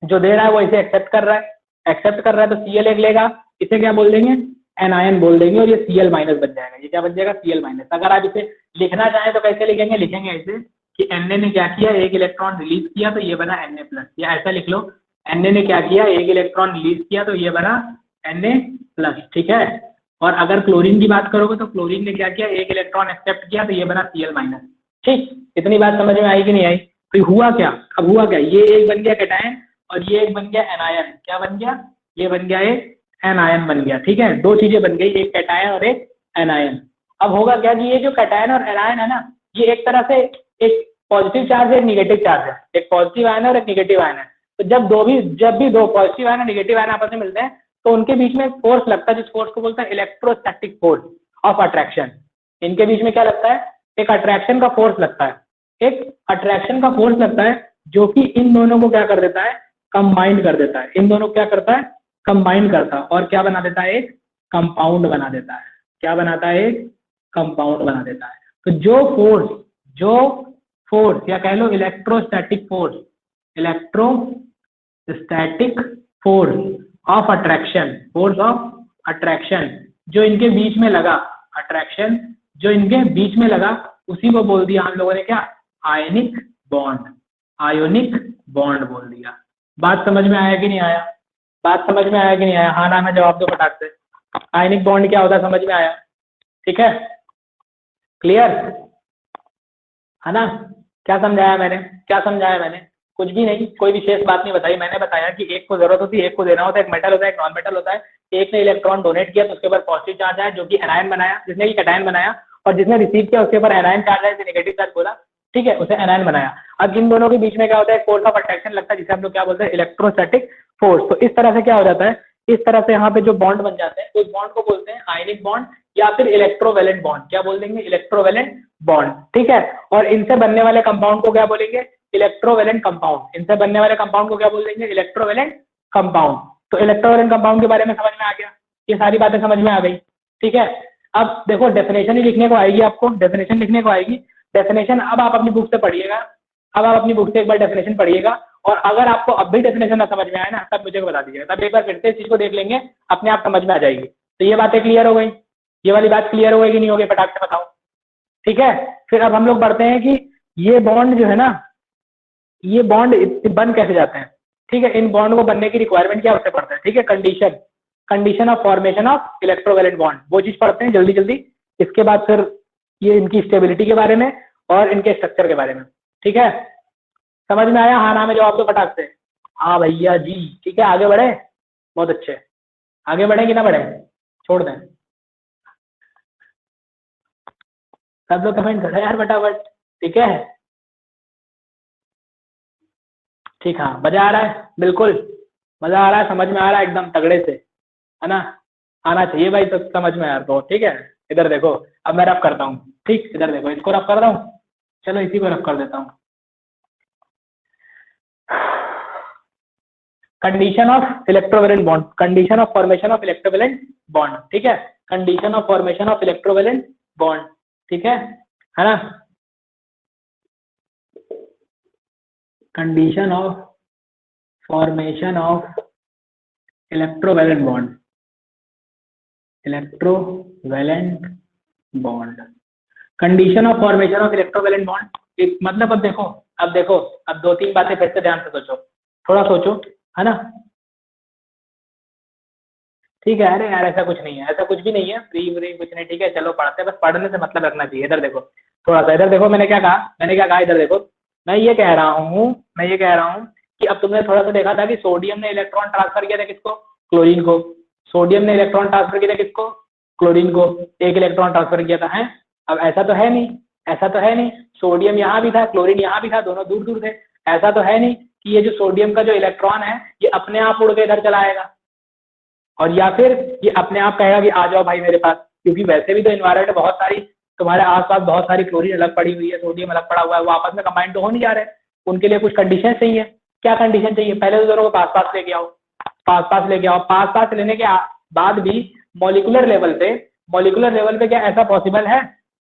जो दे रहा है वो इसे एक्सेप्ट कर रहा है, एक्सेप्ट कर रहा है तो Cl एक लेगा, इसे क्या बोल देंगे, एनायन बोल देंगे, और ये Cl- बन जाएगा। ये क्या बन जाएगा, Cl-। अगर आप इसे लिखना चाहें तो कैसे लिखेंगे, लिखेंगे ऐसे कि Na ने क्या किया, एक इलेक्ट्रॉन रिलीज किया तो ये बना Na+, या ऐसा लिख लो, Na ने क्या किया, एक इलेक्ट्रॉन रिलीज किया तो ये बना Na+। ठीक है, और अगर क्लोरीन की बात करोगे तो क्लोरीन ने क्या किया, एक इलेक्ट्रॉन एक्सेप्ट किया तो ये बना Cl-। ठीक, इतनी बात समझ में आई कि नहीं आई। तो हुआ क्या, अब हुआ क्या, ये एक बन गया कैटायन और ये एक बन गया एनायन। क्या बन गया, ये बन गया एक एनायन बन गया। ठीक है, दो चीजें बन गई, एक कैटायन और एक एनायन। अब होगा क्या कि ये जो कैटायन और एनायन है ना, ये एक तरह से एक पॉजिटिव चार्ज है, एक निगेटिव चार्ज है, एक पॉजिटिव आयन है और एक निगेटिव आयन है। तो जब भी दो पॉजिटिव आयन और निगेटिव आयन आपस में मिलते हैं तो उनके बीच में एक फोर्स लगता है, जिस फोर्स को बोलते हैं इलेक्ट्रोस्टैटिक फोर्स ऑफ अट्रैक्शन। इनके बीच में क्या लगता है, एक अट्रैक्शन का फोर्स लगता है, एक अट्रैक्शन का फोर्स लगता है, जो कि इन दोनों को क्या कर देता है, कंबाइंड कर देता है। इन दोनों को क्या करता है, कंबाइंड करता है, और क्या बना देता है, एक कंपाउंड बना देता है। क्या बनाता है, एक कंपाउंड बना देता है। तो जो फोर्स या कह लो electrostatic force, electrostatic force of attraction, force of attraction जो इनके बीच में लगा, अट्रैक्शन जो इनके बीच में लगा, उसी को बोल दिया हम लोगों ने क्या, आयनिक बॉन्ड। आयोनिक बॉन्ड बोल दिया। बात समझ में आया कि नहीं आया, बात समझ में आया कि नहीं आया, हाँ ना में जवाब दो फटाक से। आयनिक बॉन्ड क्या होता है समझ में आया, ठीक है, क्लियर है ना। क्या समझाया मैंने, क्या समझाया मैंने, कुछ भी नहीं, कोई विशेष बात नहीं बताई। मैंने बताया कि एक को जरूरत होती है, एक को देना होता है, एक मेटल होता है, एक नॉन मेटल होता है। एक ने इलेक्ट्रॉन डोनेट किया तो उसके ऊपर पॉजिटिव चार्ज आया, जो कि एनायन बनाया, जिसने कि कैटायन बनाया, और जिसने रिसीव किया उसके ऊपर एनायन चार्ज आया, नेगेटिव चार्ज बोला, ठीक है, उसे एनायन बनाया। अब इन दोनों के बीच में क्या होता है, फोर्स ऑफ अट्रैक्शन लगता है, जिसे हम लोग क्या बोलते हैं, इलेक्ट्रोस्टैटिक फोर्स। तो इस तरह से क्या हो जाता है, इस तरह से यहाँ पे जो बॉन्ड बन जाते हैं, उस बॉन्ड को बोलते हैं आयनिक बॉन्ड या फिर इलेक्ट्रोवेलेंट बॉन्ड। क्या बोल देंगे, इलेक्ट्रोवेलेंट बॉन्ड, ठीक है। और इनसे बनने वाले कंपाउंड को क्या बोलेंगे, इलेक्ट्रोवेलेंट कंपाउंड। इनसे बनने वाले कंपाउंड को क्या बोल देंगे, इलेक्ट्रोवेलेंट कंपाउंड। तो इलेक्ट्रोवेलेंट कंपाउंड के बारे में समझ में आ गया, ये सारी बातें समझ में आ गई, ठीक है। अब देखो डेफिनेशन ही लिखने को आएगी, आपको डेफिनेशन लिखने को आएगी। डेफिनेशन अब आप अपनी बुक से पढ़िएगा, अब आप अपनी बुक से एक बार डेफिनेशन पढ़िएगा, और अगर आपको अब भी डेफिनेशन ना समझ में आए ना, तब मुझे बता दीजिएगा, तब एक बार फिर से इस चीज को देख लेंगे, अपने आप समझ में आ जाएगी। तो ये बातें क्लियर हो गई, ये वाली बात क्लियर हो गई कि नहीं हो गई, फटाक से बताओ, ठीक है। फिर अब हम लोग बढ़ते हैं कि ये बॉन्ड जो है ना, ये बॉन्ड बन कैसे जाते हैं, ठीक है। इन बॉन्ड को बनने की रिक्वायरमेंट क्या उससे पड़ता है, ठीक है, condition of formation of electrovalent bond, वो चीज पढ़ते हैं जल्दी जल्दी। इसके बाद फिर ये इनकी स्टेबिलिटी के बारे में और इनके स्ट्रक्चर के बारे में, ठीक है। समझ में आया, हाँ ना में जवाब दो फटाक से, हाँ भैया जी, ठीक है। आगे बढ़े, बहुत अच्छे, आगे बढ़े कि ना बढ़े, छोड़ दें, सब लोग कमेंट करें यार फटाफट, ठीक है, ठीक, हाँ मजा आ रहा है, बिल्कुल मजा आ रहा है, समझ में आ रहा है एकदम तगड़े से, है ना, आना चाहिए भाई, तो समझ में यार तो, ठीक है। इधर देखो, अब मैं रफ करता हूँ, ठीक, इधर देखो, इसको रफ कर रहा हूँ, चलो इसी को रफ कर देता हूँ। Condition of electrovalent bond, condition of formation of electrovalent bond, ठीक है, condition of formation of electrovalent bond, ठीक है ना। Condition of formation of electrovalent bond, electrovalent bond, condition of formation of electrovalent bond. मतलब अब देखो, अब दो तीन बातें फिर से ध्यान से सोचो, थोड़ा सोचो, है ना, ठीक है। अरे यार ऐसा कुछ नहीं है, ऐसा कुछ भी नहीं है, फ्री व्री कुछ नहीं, ठीक है, चलो पढ़ते हैं, बस पढ़ने से मतलब रखना चाहिए। इधर देखो थोड़ा सा, इधर देखो, मैंने क्या कहा, इधर देखो, मैं ये कह रहा हूँ, कि अब तुमने थोड़ा सा देखा था कि सोडियम ने इलेक्ट्रॉन ट्रांसफर किया था किसको, क्लोरीन को। सोडियम ने इलेक्ट्रॉन ट्रांसफर किया था किसको, क्लोरीन को, एक इलेक्ट्रॉन ट्रांसफर किया था, है। अब ऐसा तो है नहीं, सोडियम यहाँ भी था, क्लोरीन यहाँ भी था, दोनों दूर दूर थे। ऐसा तो है नहीं कि ये जो सोडियम का जो इलेक्ट्रॉन है ये अपने आप उड़ के इधर चला आएगा, और या फिर ये अपने आप कहेगा कि आ जाओ भाई मेरे पास, क्योंकि वैसे भी तो इन्वायरमेंट में बहुत सारी तुम्हारे आसपास बहुत सारी क्लोरीन अलग पड़ी हुई है, सोडियम अलग पड़ा हुआ है, वो आपस में कंबाइन तो हो नहीं जा रहे, उनके लिए कुछ कंडीशन चाहिए। क्या कंडीशन चाहिए? पहले तो दोनों को पास पास लेके आओ, पास पास लेके आओ। पास पास लेने के बाद भी मॉलिकुलर लेवल पे क्या ऐसा पॉसिबल है,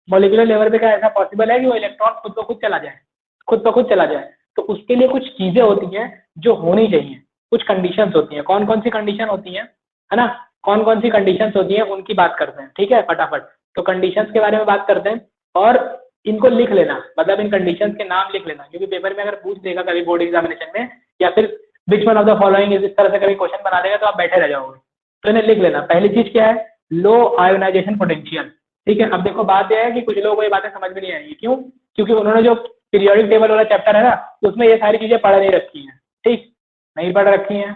मॉलिकुलर लेवल पे क्या ऐसा पॉसिबल है कि वो इलेक्ट्रॉन खुद ब खुद चला जाए, खुद ब खुद चला जाए? तो उसके लिए कुछ चीजें होती हैं जो होनी चाहिए, कुछ कंडीशंस होती हैं। कौन कौन सी कंडीशन होती हैं, है ना? कौन कौन सी कंडीशंस होती हैं उनकी बात करते हैं, ठीक है, फटाफट। तो कंडीशंस के बारे में बात करते हैं, और इनको लिख लेना, मतलब इन कंडीशंस के नाम लिख लेना, क्योंकि पेपर में अगर पूछ देगा कभी बोर्ड एग्जामिनेशन में, या फिर which one of the following इस तरह से कभी क्वेश्चन बना देगा तो आप बैठे रह जाओगे। तो इन्हें लिख लेना। पहली चीज क्या है? Low ionization potential. ठीक है, अब देखो बात यह है कि कुछ लोगों को ये बातें समझ में नहीं आएंगी। क्यों? क्योंकि उन्होंने जो पीरियोडिक टेबल वाला चैप्टर है ना, उसमें ये सारी चीजें पढ़ नहीं रखी हैं। ठीक, नहीं पढ़ रखी हैं,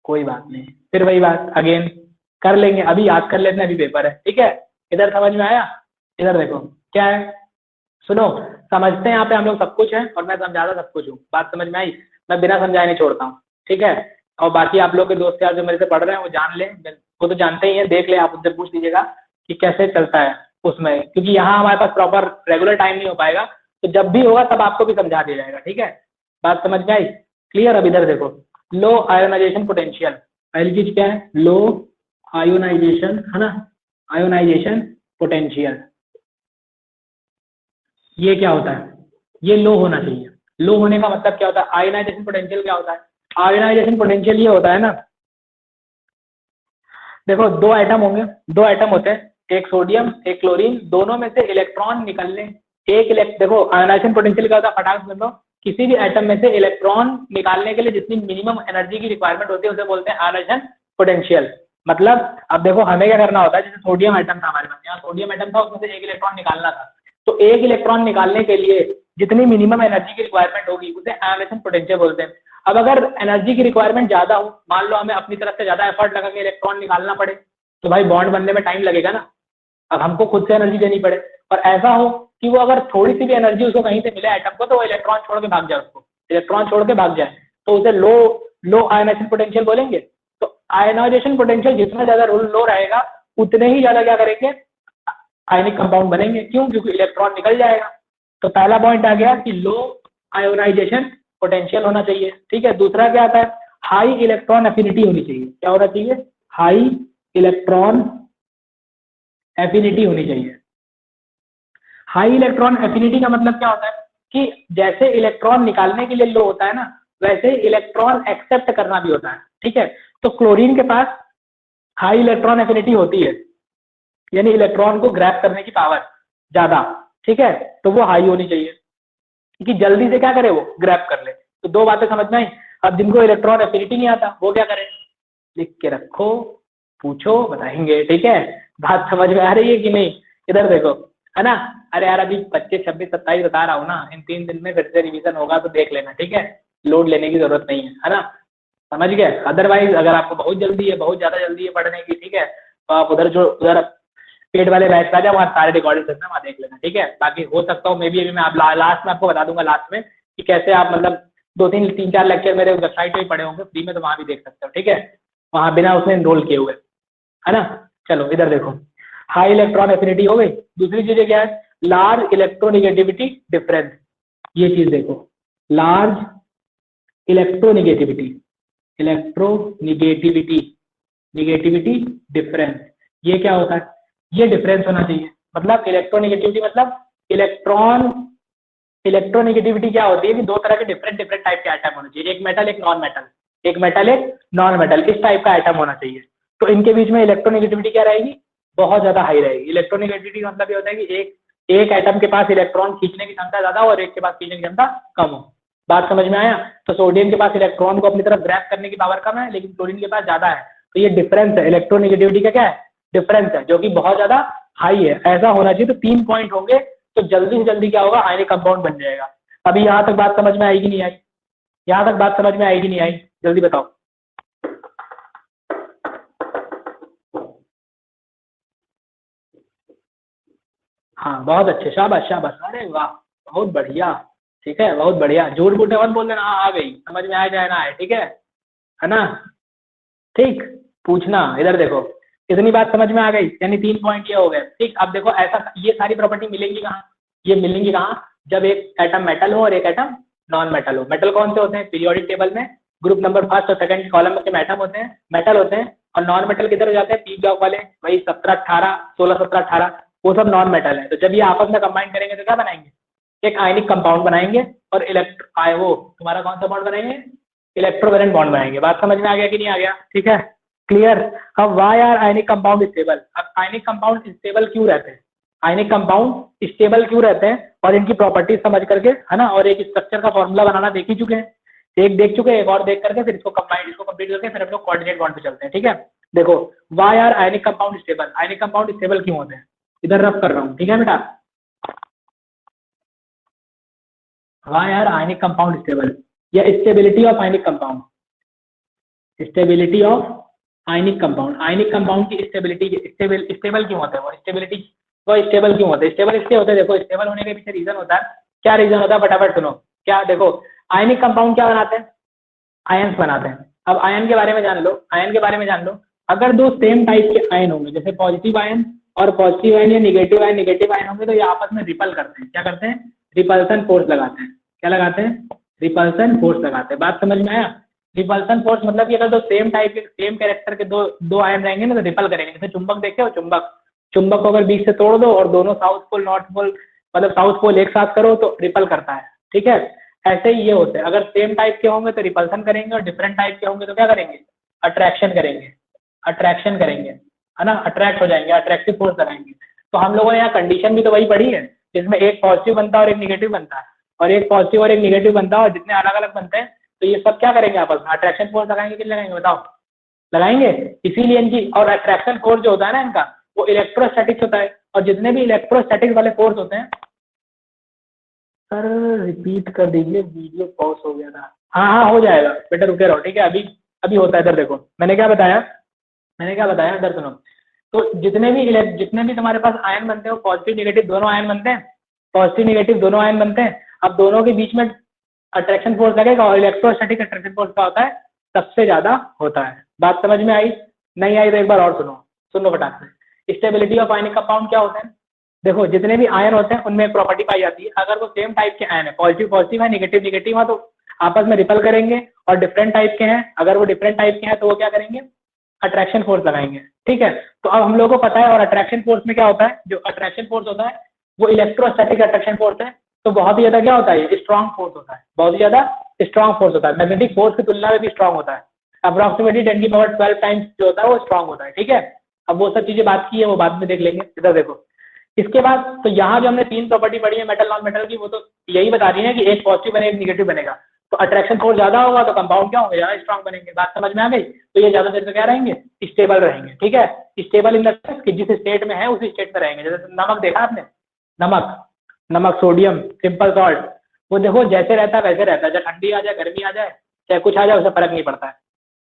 कोई बात नहीं, फिर वही बात अगेन कर लेंगे, अभी याद कर लेते हैं, अभी पेपर है, ठीक है। इधर समझ में आया? इधर देखो क्या है, सुनो, समझते हैं यहाँ पे हम लोग सब कुछ है, और मैं समझाता सब कुछ हूँ। बात समझ में आई? मैं बिना समझाए नहीं छोड़ता हूँ, ठीक है। और बाकी आप लोग के दोस्त यार जो मेरे से पढ़ रहे हैं वो जान ले, वो तो जानते ही हैं, देख ले, आप उनसे पूछ लीजिएगा कि कैसे चलता है उसमें, क्योंकि यहाँ हमारे पास प्रॉपर रेगुलर टाइम नहीं हो पाएगा, तो जब भी होगा तब आपको भी समझा दिया जाएगा, ठीक है। बात समझ में आई? क्लियर? अब इधर देखो, लो आयोनाइजेशन पोटेंशियल, पहली चीज क्या है? लो आयोनाइजेशन, है ना, आयोनाइजेशन पोटेंशियल। ये क्या होता है? ये लो होना चाहिए। लो होने का मतलब क्या होता है? आयोनाइजेशन पोटेंशियल क्या होता है? आयोनाइजेशन पोटेंशियल ये होता है ना, देखो दो आइटम होंगे, दो आइटम होते हैं, एक सोडियम एक क्लोरीन, दोनों में से इलेक्ट्रॉन निकलने, देखो आयोनाइजेशन पोटेंशियल क्या होता है, फटाक से समझो, किसी भी एटम में से इलेक्ट्रॉन निकालने के लिए जितनी मिनिमम एनर्जी की रिक्वायरमेंट होती है उसे बोलते हैं आयोनाइजेशन पोटेंशियल। मतलब अब देखो हमें क्या करना होता है, जैसे सोडियम एटम था हमारे पास, यहाँ सोडियम एटम था, उसमें से एक इलेक्ट्रॉन निकालना था, तो एक इलेक्ट्रॉन निकालने के लिए जितनी मिनिमम एनर्जी की रिक्वायरमेंट होगी उसे आयोनाइजेशन पोटेंशियल बोलते हैं। अब अगर एनर्जी की रिक्वायरमेंट ज्यादा हो, मान लो हमें अपनी तरफ से ज्यादा एफर्ट लगा के इलेक्ट्रॉन निकालना पड़े, तो भाई बॉन्ड बनने में टाइम लगेगा ना, अब हमको खुद से एनर्जी देनी पड़े। और ऐसा हो कि वो अगर थोड़ी सी भी एनर्जी उसको कहीं से मिले एटम को, तो वो इलेक्ट्रॉन छोड़ के भाग जाए, उसको इलेक्ट्रॉन छोड़ के भाग जाए, तो उसे लो लो आयनाइजेशन पोटेंशियल बोलेंगे। तो आयनाइजेशन पोटेंशियल जितना ज्यादा लो रहेगा उतने ही ज्यादा क्या करेंगे, आयनिक कंपाउंड बनेंगे। क्यों? क्योंकि इलेक्ट्रॉन निकल जाएगा। तो पहला पॉइंट आ गया कि लो आयोनाइजेशन पोटेंशियल होना चाहिए, ठीक है। दूसरा क्या आता है? हाई इलेक्ट्रॉन एफिनिटी होनी चाहिए। क्या होना चाहिए? हाई इलेक्ट्रॉन एफिनिटी होनी चाहिए। हाई इलेक्ट्रॉन एफिनिटी का मतलब क्या होता है कि जैसे इलेक्ट्रॉन निकालने के लिए लो होता है ना, वैसे इलेक्ट्रॉन एक्सेप्ट करना भी होता है, ठीक है। तो क्लोरीन के पास हाई इलेक्ट्रॉन एफिनिटी होती है, यानी इलेक्ट्रॉन को ग्रैब करने की पावर ज्यादा, ठीक है, तो वो हाई होनी चाहिए कि जल्दी से क्या करे, वो ग्रैब कर ले। तो दो बातें समझ में आई। अब जिनको इलेक्ट्रॉन एफिनिटी नहीं आता वो क्या करें? लिख के रखो, पूछो, बताएंगे, ठीक है। बात समझ में आ रही है कि नहीं? इधर देखो, है ना। अरे यार अभी 25 26 27 बता रहा हूँ ना, इन 3 दिन में फिर से रिवीजन होगा, तो देख लेना, ठीक है। लोड लेने की जरूरत नहीं है ना, समझ गए। अदरवाइज अगर आपको बहुत जल्दी है, बहुत ज्यादा जल्दी है पढ़ने की, ठीक है, तो आप उधर पेड वाले बैच का वहाँ सारे रिकॉर्डिंग करना, वहाँ देख लेना, ठीक है। बाकी हो सकता हूँ मे भी अभी मैं आप लास्ट में आपको बता दूंगा, लास्ट में, कि कैसे आप मतलब 2 3 4 लेक्चर मेरे वेबसाइट पे ही पड़े होंगे फ्री में, तो वहाँ भी देख सकते हो, ठीक है, वहाँ बिना उसमें इनरोल किए हुए, है ना। चलो इधर देखो, हाई इलेक्ट्रॉन एफिनिटी हो गई। दूसरी चीज क्या है? Large electronegativity difference. ये चीज देखो, large electronegativity, electronegativity, negativity difference, ये क्या होता है? ये डिफरेंस होना चाहिए। मतलब इलेक्ट्रोनिगेटिविटी मतलब इलेक्ट्रॉन, इलेक्ट्रोनिगेटिविटी क्या होती है कि दो तरह के डिफरेंट डिफरेंट टाइप के आइटम होने चाहिए, एक मेटल एक नॉन मेटल, एक मेटल एक नॉन मेटल, इस टाइप का आइटम होना चाहिए। तो इनके बीच में इलेक्ट्रोनिगेटिविटी क्या रहेगी? बहुत ज्यादा हाई रहेगी। इलेक्ट्रोनिगेटिविटी का मतलब ये होता है कि एक एटम के पास इलेक्ट्रॉन खींचने की क्षमता ज्यादा हो और एक के पास खींचने की क्षमता कम हो। बात समझ में आया? तो सोडियम के पास इलेक्ट्रॉन को अपनी तरफ ग्रैब करने की पावर कम है, लेकिन क्लोरीन के पास ज्यादा है। तो ये डिफरेंस है, इलेक्ट्रोनिगेटिविटी का क्या है? डिफरेंस है, जो कि बहुत ज्यादा हाई है। ऐसा होना चाहिए। तो 3 पॉइंट होंगे, तो जल्दी से जल्दी क्या होगा, आयनिक कंपाउंड बन जाएगा। अभी यहाँ तक बात समझ में आएगी नहीं आई? यहाँ तक बात समझ में आएगी नहीं आई? जल्दी बताओ। हाँ बहुत अच्छे, शाबाश शाबाश, अरे वाह बहुत बढ़िया, ठीक है, बहुत बढ़िया, झूठ मूठे मत बोल देना, हाँ आ गई, समझ में आए चाहे ना आए, ठीक है ना। ठीक, पूछना, इधर देखो, इतनी बात समझ में आ गई, यानी 3 पॉइंट ये हो गए। ठीक, अब देखो ऐसा, ये सारी प्रॉपर्टी मिलेंगी कहाँ, ये मिलेंगी कहाँ, जब एक एटम मेटल हो और एक एटम नॉन मेटल हो। मेटल कौन से होते हैं, पीरियोडिक टेबल में ग्रुप नंबर फर्स्ट और सेकंड कॉलम के एटम होते हैं, मेटल होते हैं, और नॉन मेटल किधर हो जाते हैं, पी ब्लॉक वाले, वही 17 18 16 17 18, वो सब नॉन मेटल है। तो जब ये आपस में कंबाइन करेंगे तो क्या बनाएंगे, एक आयनिक कंपाउंड बनाएंगे, और वो तुम्हारा कौन सा बॉन्ड बनाएंगे, इलेक्ट्रोवैलेंट बॉन्ड बनाएंगे। बात समझ में आ गया कि नहीं आ गया, ठीक है, क्लियर। अब why are ionic compound stable, अब आयनिक कंपाउंड स्टेबल क्यों रहते हैं, आयनिक कंपाउंड स्टेबल क्यों रहते हैं, और इनकी प्रॉपर्टीज समझ करके, है ना, और एक स्ट्रक्चर का फॉर्मूला बनाना देख ही चुके हैं, एक देख चुके हैं, एक और देख करके फिर इसको कंप्लीट करके फिर हम लोग कोऑर्डिनेट बॉन्ड पे चलते हैं। ठीक है, देखो why are ionic compound stable, ionic compound stable क्यों होते हैं, इधर रफ कर रहा हूँ, ठीक है बेटा, why are ionic compound stable, या stability of ionic compound, stability of ionic compound, ionic compound की स्टेबिलिटी, स्टेबल क्यों होता है वो, स्टेबिलिटी, वो स्टेबल क्यों होते हैं, स्टेबल इसलिए होते हैं, देखो स्टेबल होने के पीछे रीजन होता है, क्या रीजन होता है फटाफट सुनो, क्या देखो, आयनिक कंपाउंड क्या बनाते हैं, आयन्स बनाते हैं। अब आयन के बारे में जान लो, आयन के बारे में जान लो, अगर दो सेम टाइप के आयन होंगे, जैसे पॉजिटिव आयन और पॉजिटिव आयन, या निगेटिव आयन होंगे, तो ये आपस में रिपल करते हैं, क्या करते हैं, रिपल्सन फोर्स लगाते हैं, क्या लगाते हैं, रिपल्सन फोर्स लगाते हैं। बात समझ में आया, रिपल्सन फोर्स मतलब कि अगर दो सेम टाइप के सेम कैरेक्टर के दो आयन रहेंगे ना, तो रिपल करेंगे। जैसे चुंबक देखे हो, चुंबक, चुंबक को अगर बीच से तोड़ दो और दोनों साउथ पोल नॉर्थ पोल, मतलब साउथ पोल एक साथ करो तो रिपल करता है। ठीक है, ऐसे ही ये होते हैं, अगर सेम टाइप के होंगे तो रिपल्सन करेंगे, और डिफरेंट टाइप के होंगे तो क्या करेंगे, अट्रैक्शन करेंगे, अट्रैक्शन करेंगे, है ना, अट्रैक्ट हो जाएंगे, अट्रैक्टिव फोर्स लगाएंगे। तो हम लोगों ने यहाँ कंडीशन भी तो वही पढ़ी है, जिसमें एक पॉजिटिव बनता है और एक निगेटिव बनता है, और एक पॉजिटिव और एक निगेटिव बनता है, और जितने अलग अलग बनते हैं तो ये सब क्या करेंगे, आपस में अट्रैक्शन फोर्स लगाएंगे कि लगाएंगे, बताओ, लगाएंगे। इसीलिए इनकी, और अट्रैक्शन फोर्स जो होता है ना इनका, वो इलेक्ट्रोस्टैटिक्स होता है, और जितने भी इलेक्ट्रोस्टैटिक्स वाले फोर्स होते हैं, सर रिपीट कर दीजिए, वीडियो पॉज हो गया था। हाँ हाँ हो जाएगा बेटा, रुके रहो, ठीक है, अभी अभी होता है। इधर देखो मैंने क्या बताया, इधर सुनो, तो जितने भी तुम्हारे पास आयन बनते हैं, पॉजिटिव निगेटिव दोनों आयन बनते हैं, पॉजिटिव निगेटिव दोनों आयन बनते हैं। अब दोनों के बीच में अट्रैक्शन फोर्स लगेगा, और इलेक्ट्रोस्टैटिक अट्रैक्शन फोर्स का होता है, सबसे ज्यादा होता है। बात समझ में आई, नहीं आई तो एक बार और सुनो, सुनो फटाक से। स्टेबिलिटी ऑफ आयनिक कंपाउंड क्या होता है, देखो जितने भी आयन होते हैं उनमें एक प्रॉपर्टी पाई जाती है, अगर वो सेम टाइप के आयन है, पॉजिटिव पॉजिटिव है, निगेटिव निगेटिव है, तो आपस में रिपल करेंगे, और डिफरेंट टाइप के हैं, अगर वो डिफरेंट टाइप के हैं तो वो क्या करेंगे, अट्रैक्शन फोर्स लगाएंगे। ठीक है, तो अब हम लोग को पता है, और अट्रैक्शन फोर्स में क्या होता है, जो अट्रैक्शन फोर्स होता है वो इलेक्ट्रोस्टैटिक अट्रैक्शन फोर्स है, तो बहुत ही ज्यादा क्या होता है, स्ट्रॉन्ग फोर्स होता है, बहुत ही ज्यादा स्ट्रॉन्ग फोर्स होता है, मैग्नेटिक फोर्स की तुलना में भी स्ट्रॉन्ग होता है, अप्रोक्सीमेटली 10⁻12 टाइम्स जो होता है वो स्ट्रॉन्ग होता है। ठीक है, अब वो सब चीजें बात की है, वो बाद में देख लेंगे। इधर देखो, इसके बाद तो यहाँ जो हमने 3 प्रॉपर्टी पढ़ी है मेटल नॉन मेटल की, वो तो यही बता रही है कि एक पॉजिटिव बने, एक निगेटिव बनेगा, तो अट्रैक्शन फोर्स ज्यादा होगा तो कंपाउंड क्या होंगे, ज्यादा स्ट्रॉन्ग बनेंगे। बात समझ में आ गई, तो ये ज्यादा देर तक क्या रहेंगे, स्टेबल रहेंगे। ठीक है, स्टेबल इन द सेंस कि जिस स्टेट में है उसी स्टेट में रहेंगे। जैसे नमक देखा आपने, नमक, सोडियम, सिंपल सॉल्ट, वो देखो जैसे रहता है वैसे रहता है, चाहे ठंडी आ जाए, गर्मी आ जाए, चाहे कुछ आ जाए, उससे फर्क नहीं पड़ता है,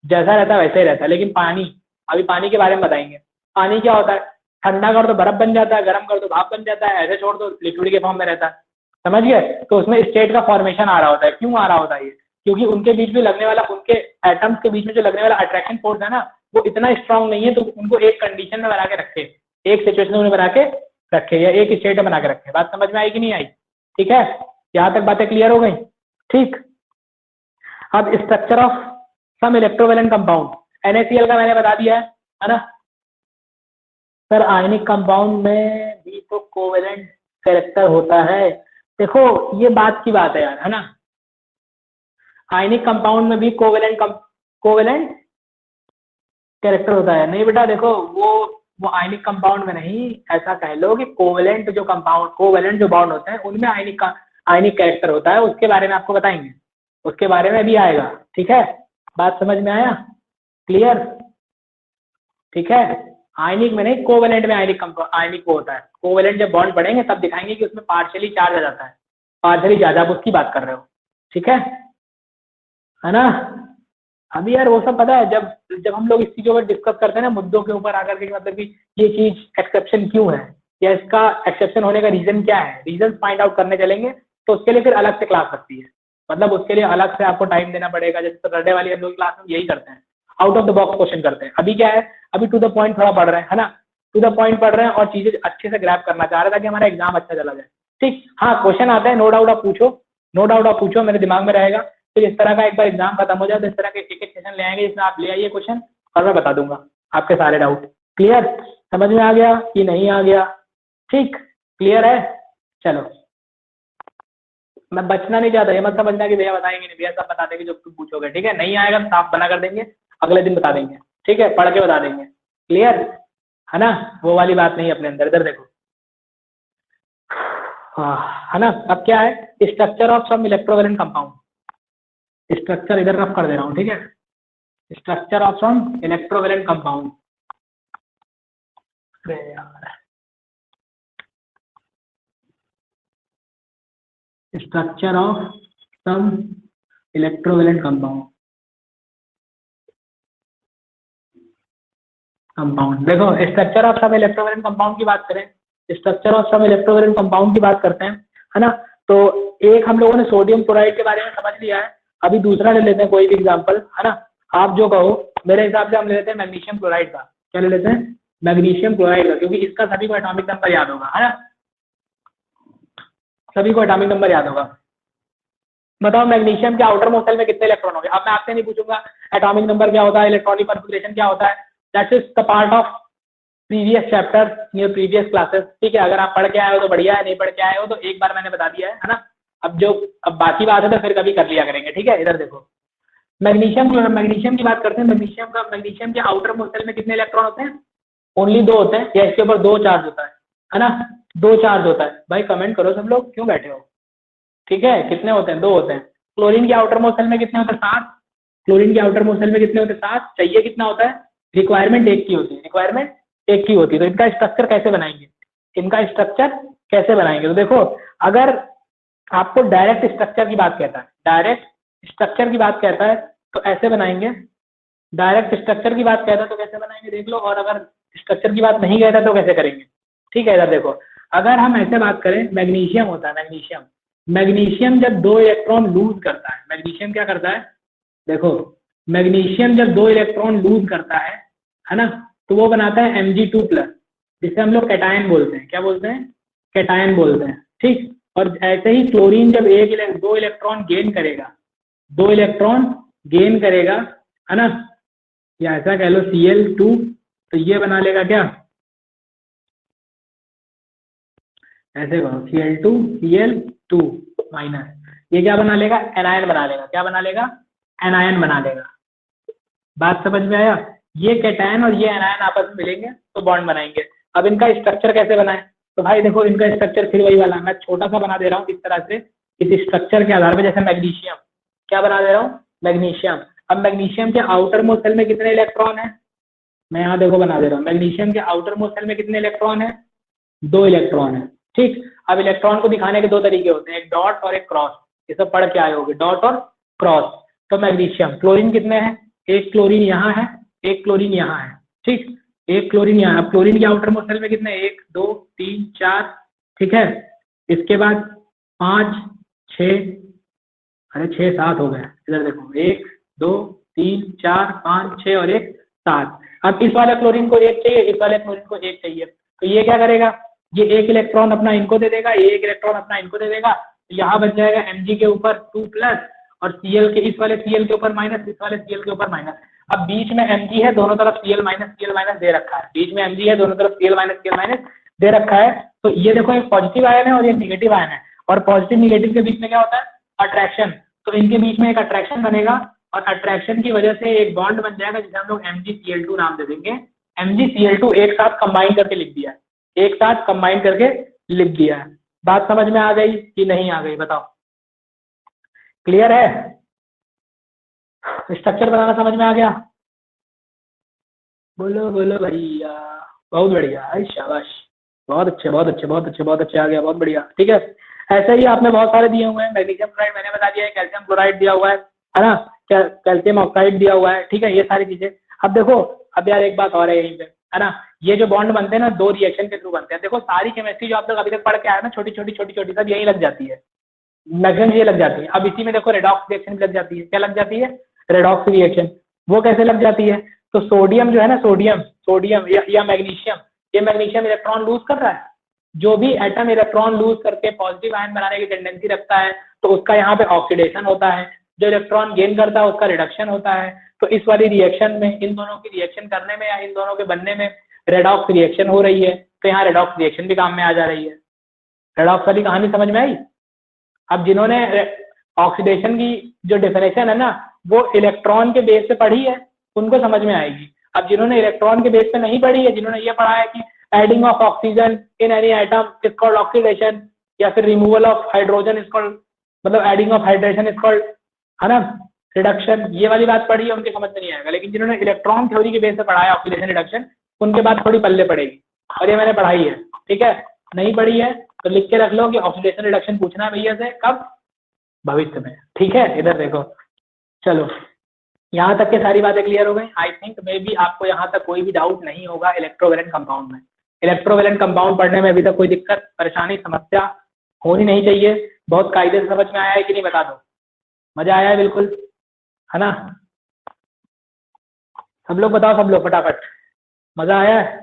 जैसा रहता है वैसे ही रहता है। लेकिन पानी, अभी पानी के बारे में बताएंगे, पानी क्या होता है, ठंडा कर तो बर्फ बन जाता है, गर्म कर तो भाप बन जाता है, ऐसे छोड़ दो लिक्विड के फॉर्म में रहता है। समझ गए, तो उसमें स्टेट का फॉर्मेशन आ रहा होता है। क्यों आ रहा होता है ये, क्योंकि उनके बीच में लगने वाला, उनके एटम्स के बीच में जो लगने वाला अट्रैक्शन फोर्स है ना, वो इतना स्ट्रांग नहीं है, तो उनको एक कंडीशन में बना के रखे, एक सिचुएशन में बना के रखे, या एक स्टेट में बना के रखे। बात समझ में आई कि नहीं आई, ठीक है, यहाँ तक बातें क्लियर हो गई। ठीक, अब structure of some electrovalent compound, NaCl का मैंने बता दिया है ना सर। आयनिक कंपाउंड में भी तो कोवेलेंट कैरेक्टर होता है, देखो ये बात की बात है यार, है ना, आयनिक कंपाउंड में भी कोवेलेंट कैरेक्टर होता है। नहीं बेटा देखो, वो आयनिक कंपाउंड में नहीं, ऐसा कह लो कि कोवेलेंट जो कंपाउंड, कोवेलेंट जो बॉन्ड होते हैं उनमें आयनिक कैरेक्टर होता है, उसके बारे में आपको बताएंगे, उसके बारे में भी आएगा। ठीक है, बात समझ में आया, क्लियर, ठीक है, आयनिक में नहीं, कोवेलेंट में आयनिक वो होता है। कोवेलेंट जब बॉन्ड पढ़ेंगे तब दिखाएंगे कि उसमें पार्शियली चार्ज आ जाता है, पार्शियली चार्ज, आप उसकी बात कर रहे हो। ठीक है ना। अभी यार वो सब पता है, जब जब हम लोग इस चीजों पर डिस्कस करते हैं ना, मुद्दों के ऊपर आकर के, मतलब कि ये चीज एक्सेप्शन क्यों है, या इसका एक्सेप्शन होने का रीजन क्या है, रीजन फाइंड आउट करने चलेंगे, तो उसके लिए फिर अलग से क्लास लगती है, मतलब उसके लिए अलग से आपको टाइम देना पड़ेगा। जैसे सैटरडे वाली हम लोग क्लास में यही करते हैं, out of the box question करते हैं। अभी क्या है, अभी टू द पॉइंट थोड़ा पढ़ रहे हैं, है ना, टू द पॉइंट पढ़ रहे हैं और चीजें अच्छे से ग्रैब करना चाह रहे हैं ताकि हमारा एग्जाम अच्छा चला जाए। ठीक, हाँ क्वेश्चन आता है, नो डाउट आप पूछो, नो डाउट आप पूछो, मेरे दिमाग में रहेगा। फिर इस तरह का एक बार एग्जाम खत्म हो जाए तो इस तरह के एक एक सेशन ले आएंगे जिसमें आप ले आइए क्वेश्चन और मैं बता दूंगा आपके सारे डाउट। क्लियर, समझ में आ गया कि नहीं आ गया? ठीक, क्लियर है? चलो, मैं बचना नहीं चाहता, ये मत समझना कि भैया बताएंगे नहीं, भैया सब बता देंगे जो तुम पूछोगे। ठीक है, नहीं आएगा तो साफ बना कर देंगे, अगले दिन बता देंगे। ठीक है, पढ़ के बता देंगे। क्लियर है ना, वो वाली बात नहीं अपने अंदर। इधर देखो, हाँ है ना। अब क्या है, structure of some electrovalent compound. Structure इधर रफ कर दे रहा हूँ, ठीक है। Structure of some electrovalent compound. Structure of some electrovalent compound. देखो, structure of some electrovalent compound की बात करें, structure of some electrovalent compound की बात करते हैं, है ना। तो एक हम लोगों ने सोडियम क्लोराइड के बारे में समझ लिया है। अभी दूसरा ले लेते हैं कोई भी एग्जांपल, है ना। आप जो कहो, मेरे हिसाब से हम ले लेते हैं मैग्नीशियम क्लोराइड का। क्या ले लेते हैं? मैग्नीशियम क्लोराइड का, क्योंकि इसका सभी को एटॉमिक नंबर याद होगा, है ना। सभी को एटॉमिक नंबर याद होगा। बताओ मैग्नीशियम के आउटर मोस्ट शेल में कितने इलेक्ट्रॉन होंगे? अब मैं आपसे नहीं पूछूंगा एटॉमिक नंबर क्या होता है, इलेक्ट्रॉनिक कॉन्फ़िगरेशन क्या होता है, that is the part of previous chapter in your previous classes. ठीक है, अगर आप पढ़ के आए हो तो बढ़िया है, नहीं पढ़ के आए हो तो एक बार मैंने बता दिया है ना। अब बाकी बात है तो फिर कभी कर लिया करेंगे। ठीक है, इधर देखो, मैग्नीशियम की बात करते हैं। मैग्नीशियम के आउटर मोस्ट शेल में कितने इलेक्ट्रॉन होते हैं? ओनली 2 होते हैं, या इसके ऊपर 2 चार्ज होता है ना। 2 चार्ज होता है। भाई कमेंट करो सब लोग, क्यों बैठे हो? ठीक है, कितने होते हैं? 2 होते हैं। क्लोरीन के आउटर मोस्ट शेल में कितने होते हैं? 7। क्लोरीन के आउटर मोस्ट शेल में कितने होते हैं? 7। चाहिए कितना होता है? रिक्वायरमेंट 1 की होती है, रिक्वायरमेंट 1 की होती है। तो इनका स्ट्रक्चर कैसे बनाएंगे? इनका स्ट्रक्चर कैसे बनाएंगे? तो देखो, अगर आपको डायरेक्ट स्ट्रक्चर की बात कहता है, डायरेक्ट स्ट्रक्चर की बात कहता है तो ऐसे बनाएंगे। डायरेक्ट स्ट्रक्चर की बात कहता है तो कैसे बनाएंगे देख लो, और अगर स्ट्रक्चर की बात नहीं कहता तो कैसे करेंगे? ठीक है, इधर देखो, अगर हम ऐसे बात करें, मैग्नीशियम होता है, मैग्नीशियम जब 2 इलेक्ट्रॉन लूज करता है, मैग्नीशियम क्या करता है? देखो, मैग्नीशियम जब 2 इलेक्ट्रॉन लूज करता है ना, तो वो बनाता है Mg2+, जिसे हम लोग कैटायन बोलते हैं। क्या बोलते हैं? कैटायन बोलते हैं। ठीक, और ऐसे ही क्लोरीन जब 2 इलेक्ट्रॉन गेन करेगा, 2 इलेक्ट्रॉन गेन करेगा, है ना, या ऐसा कह लो Cl2, तो ये बना लेगा क्या? ऐसे कहो Cl2 Cl2 माइनस, ये क्या बना लेगा? एनायन बना लेगा। क्या बना लेगा? एनायन बना लेगा। बात समझ में आया? ये कैटायन और ये एनायन आपस में मिलेंगे तो बॉन्ड बनाएंगे। अब इनका स्ट्रक्चर कैसे बनाए? तो भाई देखो, इनका स्ट्रक्चर फिर वही वाला, मैं छोटा सा बना दे रहा हूँ इस तरह से, इस स्ट्रक्चर के आधार पर। जैसे मैग्नीशियम, क्या बना दे रहा हूँ? मैग्नीशियम। अब मैग्नीशियम के आउटर मोस्ट शेल में कितने इलेक्ट्रॉन है? मैं यहाँ देखो बना दे रहा हूँ, मैग्नीशियम के आउटर मोस्ट शेल में कितने इलेक्ट्रॉन है? 2 इलेक्ट्रॉन है। ठीक, अब इलेक्ट्रॉन को दिखाने के 2 तरीके होते हैं, एक डॉट और एक क्रॉस। ये सब पढ़ के आए होगे, डॉट और क्रॉस। तो मैग्नीशियम, क्लोरीन कितने हैं? एक क्लोरीन यहाँ है, एक क्लोरीन यहाँ है। ठीक, एक क्लोरीन यहाँ। अब क्लोरीन के आउटर मोस्ट शेल में कितने? 1 2 3 4। ठीक है, इसके बाद 5 6, अरे 6 7 हो गए। इधर देखो, 1 2 3 4 5 6 और 1 7। अब इस वाले क्लोरीन को 1 चाहिए, इस वाले क्लोरीन को 1 चाहिए, तो ये क्या करेगा? ये 1 इलेक्ट्रॉन अपना इनको दे देगा, ये 1 इलेक्ट्रॉन अपना इनको दे देगा। तो यहाँ बच जाएगा Mg के ऊपर 2+ और Cl के, इस वाले Cl के ऊपर माइनस, इस वाले Cl के ऊपर माइनस। अब बीच में Mg है, दोनों तरफ Cl माइनस दे रखा है। बीच में Mg है, दोनों तरफ Cl माइनस दे रखा है। तो ये देखो, एक पॉजिटिव आयन है और ये निगेटिव आयन है, और पॉजिटिव निगेटिव के बीच में क्या होता है? अट्रैक्शन। तो इनके बीच में एक अट्रैक्शन बनेगा, और अट्रैक्शन की वजह से एक बॉन्ड बन जाएगा जिसे हम लोग MgCl2 नाम दे देंगे। MgCl2 एक साथ कंबाइन करके लिख दिया, एक साथ कंबाइन करके लिख दिया है। बात समझ में आ गई कि नहीं आ गई? बताओ, क्लियर है? स्ट्रक्चर बनाना समझ में आ गया? बोलो बोलो भैया, बहुत बढ़िया, आई शाबाश, बहुत अच्छे बहुत अच्छे बहुत अच्छे बहुत अच्छे, आ गया, बहुत बढ़िया। ठीक है, ऐसे ही आपने बहुत सारे दिए हुए हैं। मैग्नीशियम क्लोराइड मैंने बता दिया है, कैल्शियम क्लोराइड दिया हुआ है ना, कैल्शियम ऑक्साइड दिया हुआ है। ठीक है, ये सारी चीजें। अब देखो, अब यार एक बात और है यहीं पे, है ना, ये जो बॉन्ड बनते हैं ना, 2 रिएक्शन के थ्रू बनते हैं। देखो, सारी केमिस्ट्री जो आप लोग अभी तक पढ़ के आए ना, छोटी छोटी सब यही लग जाती है। मैक्सिमम चीजें लग जाती है। अब इसी में देखो रेडॉक्स रिएक्शन भी लग जाती है। क्या लग जाती है? Redox reaction. वो कैसे लग जाती है? तो सोडियम जो है ना, सोडियम या मैग्नीशियम, ये मैग्नीशियम इलेक्ट्रॉन लूज कर रहा है। जो भी एटम इलेक्ट्रॉन लूज करके पॉजिटिव आयन बनाने की टेंडेंसी रखता है तो उसका यहाँ पे ऑक्सीडेशन होता है। जो इलेक्ट्रॉन गेन करता है उसका रिडक्शन होता है। तो इस वाली रिएक्शन में, इन दोनों की रिएक्शन करने में या इन दोनों के बनने में रेडॉक्स रिएक्शन हो रही है। तो यहाँ रेडॉक्स रिएक्शन भी काम में आ जा रही है। रेडॉक्स वाली कहानी समझ में आई? अब जिन्होंने ऑक्सीडेशन की जो डेफिनेशन है ना वो इलेक्ट्रॉन के बेस पे पढ़ी है उनको समझ में आएगी। अब जिन्होंने इलेक्ट्रॉन के बेस पे नहीं पढ़ी है, जिन्होंने ये पढ़ा है कि adding of oxygen in any atom is called oxidation, या फिर removal of hydrogen is called, मतलब adding of hydrogen is called, है ना, रिडक्शन, ये वाली बात पढ़ी है उनके समझ में नहीं आएगा। लेकिन जिन्होंने इलेक्ट्रॉन थ्योरी के बेस पे पढ़ा है ऑक्सीडेशन रिडक्शन, उनके बाद थोड़ी पल्ले पड़ेगी। और ये मैंने पढ़ाई है, ठीक है। नहीं पढ़ी है तो लिख के रख लो कि ऑक्सीडेशन रिडक्शन पूछना है भैया से, कब? भविष्य में, ठीक है। इधर देखो, चलो यहाँ तक के सारी बातें क्लियर हो गई। आई थिंक मे बी आपको यहाँ तक कोई भी डाउट नहीं होगा इलेक्ट्रोवैलेंट कंपाउंड में। इलेक्ट्रोवैलेंट कंपाउंड पढ़ने में अभी तक कोई दिक्कत, परेशानी, समस्या होनी नहीं चाहिए। बहुत कायदे से समझ में आया है कि नहीं, बता दो। मजा आया है बिल्कुल, है ना? सब लोग बताओ, सब लोग फटाफट, मजा आया है?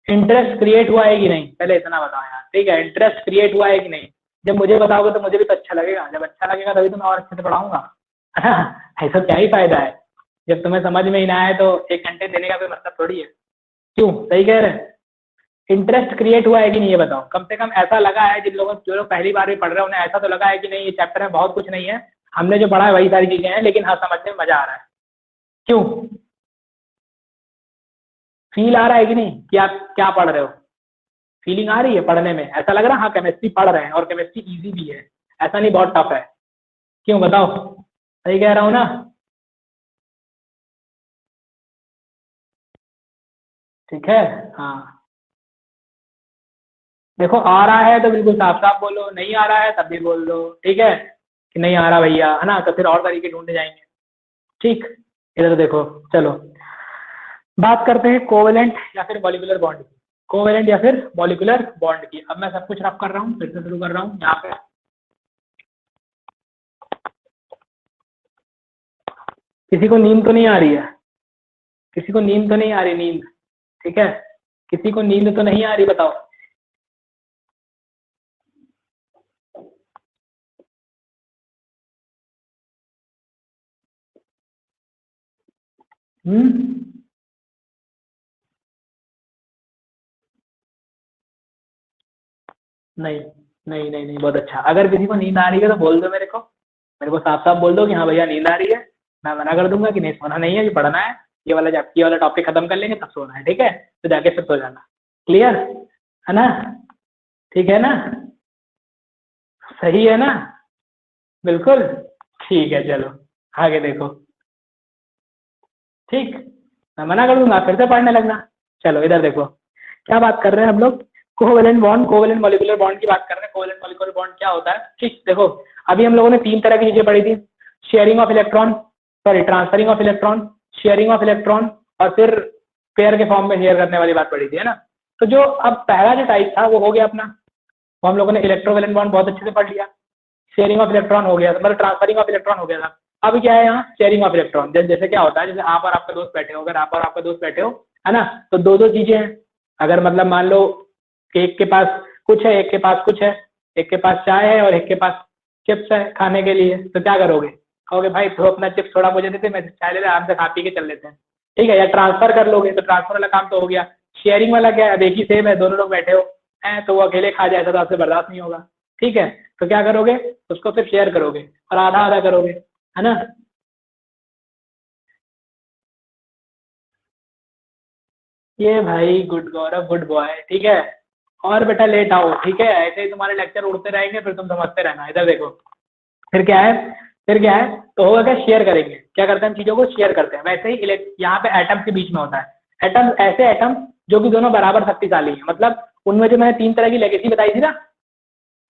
इंटरेस्ट क्रिएट हुआ है कि नहीं, पहले इतना बताओ यार, ठीक है। इंटरेस्ट क्रिएट हुआ है कि नहीं? जब मुझे बताओगे तो मुझे भी तो अच्छा लगेगा। जब अच्छा लगेगा तभी तो मैं और अच्छे से पढ़ाऊंगा, है ना? ऐसा क्या ही फायदा है, जब तुम्हें समझ में ही ना आए तो 1 घंटे देने का कोई मतलब थोड़ी है। क्यों? सही कह रहे हैं। इंटरेस्ट क्रिएट हुआ है कि नहीं ये बताओ। कम से कम ऐसा लगा है, जिन लोगों, जो लोग पहली बार भी पढ़ रहे हैं उन्हें ऐसा तो लगा है कि नहीं ये चैप्टर में बहुत कुछ नहीं है, हमने जो पढ़ा है वही सारी चीजें हैं, लेकिन हाँ समझने में मजा आ रहा है। क्यों? फील आ रहा है कि नहीं कि आप क्या पढ़ रहे हो? फीलिंग आ रही है पढ़ने में? ऐसा लग रहा है हाँ केमिस्ट्री पढ़ रहे हैं, और केमिस्ट्री इजी भी है, ऐसा नहीं बहुत टफ है। क्यों बताओ? सही कह रहा हूँ ना? ठीक है, हाँ। देखो आ रहा है तो बिल्कुल साफ साफ बोलो, नहीं आ रहा है तब भी बोल दो, ठीक है, कि नहीं आ रहा भैया, है ना, तो फिर और तरीके ढूंढने जाएंगे। ठीक, इधर देखो, चलो बात करते हैं कोवेलेंट या फिर मॉलिक्यूलर बॉन्ड की। कोवेलेंट या फिर मॉलिक्यूलर बॉन्ड की। अब मैं सब कुछ रफ कर रहा हूँ, फिर से शुरू कर रहा हूँ यहाँ पे। किसी को नींद तो नहीं आ रही है? किसी को नींद तो नहीं आ रही? नींद, ठीक है, किसी को नींद तो नहीं आ रही, बताओ। नहीं नहीं नहीं नहीं, बहुत अच्छा। अगर किसी को नींद आ रही है तो बोल दो मेरे को साफ साफ बोल दो कि हाँ भैया नींद आ रही है। मैं मना कर दूंगा कि नहीं सोना नहीं है, कि पढ़ना है, ये वाला टॉपिक खत्म कर लेंगे तब सोना है, ठीक है, तो जाके फिर सो जाना। क्लियर है ना? ठीक है ना? सही है ना? बिल्कुल ठीक है, चलो आगे देखो। ठीक, मैं मना कर दूंगा फिर से पढ़ने लगना। चलो इधर देखो, क्या बात कर रहे हैं हम लोग? Covalent bond, covalent molecular bond की बात कर रहे हैं। कोवेलेंट मॉलिक्यूलर बॉन्ड क्या होता है? ठीक, देखो अभी हम लोगों ने 3 तरह की चीजें पढ़ी थी। Sharing of electron, sorry transferring of electron, sharing of electron, और फिर पेयर के फॉर्म में शेयर करने वाली बात पढ़ी थी, है ना? तो जो अब पहला जो टाइप था वो हो गया अपना, वो हम लोगों ने इलेक्ट्रोवेलेंट बॉन्ड बहुत अच्छे से पढ़ लिया। शेयरिंग ऑफ इलेक्ट्रॉन हो गया, मतलब ट्रांसफरिंग ऑफ इलेक्ट्रॉन हो गया था। अब क्या है यहाँ? Sharing of electron. जैसे क्या होता है, जैसे आप और आपका दोस्त बैठे हो, अगर आप और आपका दोस्त बैठे हो, है ना, तो दो दो चीजें हैं। अगर मतलब मान लो कि एक के पास कुछ है, एक के पास कुछ है, एक के पास चाय है और एक के पास चिप्स है खाने के लिए, तो क्या करोगे? कहोगे भाई तो अपना चिप्स थोड़ा मुझे देते, मैं चाय ले ले, आराम से खा पी के चल लेते हैं, ठीक है। या ट्रांसफर कर लोगे, तो ट्रांसफर वाला काम तो हो गया। शेयरिंग वाला क्या है? अब एक ही सेम है, दोनों लोग बैठे हो हैं, तो वो अकेले खा जाए तो आपसे बर्दाश्त नहीं होगा, ठीक है, तो क्या करोगे? उसको फिर शेयर करोगे और आधा आधा करोगे, है ना? ये भाई गुड गौरव, गुड बॉय, ठीक है। और बेटा लेट आओ, ठीक है, ऐसे ही तुम्हारे लेक्चर उड़ते रहेंगे फिर तुम समझते रहना। इधर देखो, फिर क्या है? फिर क्या है? तो होगा क्या? शेयर करेंगे। क्या करते हैं हम? चीजों को शेयर करते हैं। वैसे ही यहाँ पे एटम के बीच में होता है। एटम, ऐसे एटम जो कि दोनों बराबर शक्तिशाली है, मतलब उनमें जो मैंने 3 तरह की लेगेसी बताई थी ना,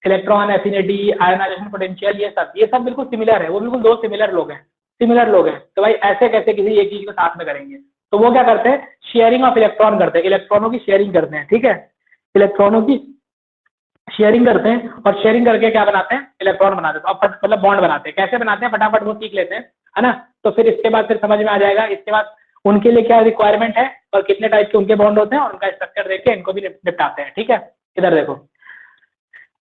इलेक्ट्रॉन एफिनिटी, आयनाइजेशन पोटेंशियल, ये सब बिल्कुल सिमिलर है। वो बिल्कुल दो सिमिलर लोग हैं, सिमिलर लोग हैं। तो भाई ऐसे कैसे किसी एक चीज को साथ में करेंगे? तो वो क्या करते हैं? शेयरिंग ऑफ इलेक्ट्रॉन करते हैं, इलेक्ट्रॉनों की शेयरिंग करते हैं, ठीक है। इलेक्ट्रॉनों की शेयरिंग करते हैं और शेयरिंग करके क्या बनाते हैं, इलेक्ट्रॉन बनाते हैं। तो मतलब बॉन्ड बनाते हैं। कैसे बनाते हैं फटाफट वो सीख लेते हैं, है ना। तो फिर इसके बाद फिर समझ में आ जाएगा, इसके बाद उनके लिए क्या रिक्वायरमेंट है और कितने टाइप के उनके बॉन्ड होते हैं और उनका स्ट्रक्चर देख के इनको भी निपटाते हैं। ठीक है, इधर देखो,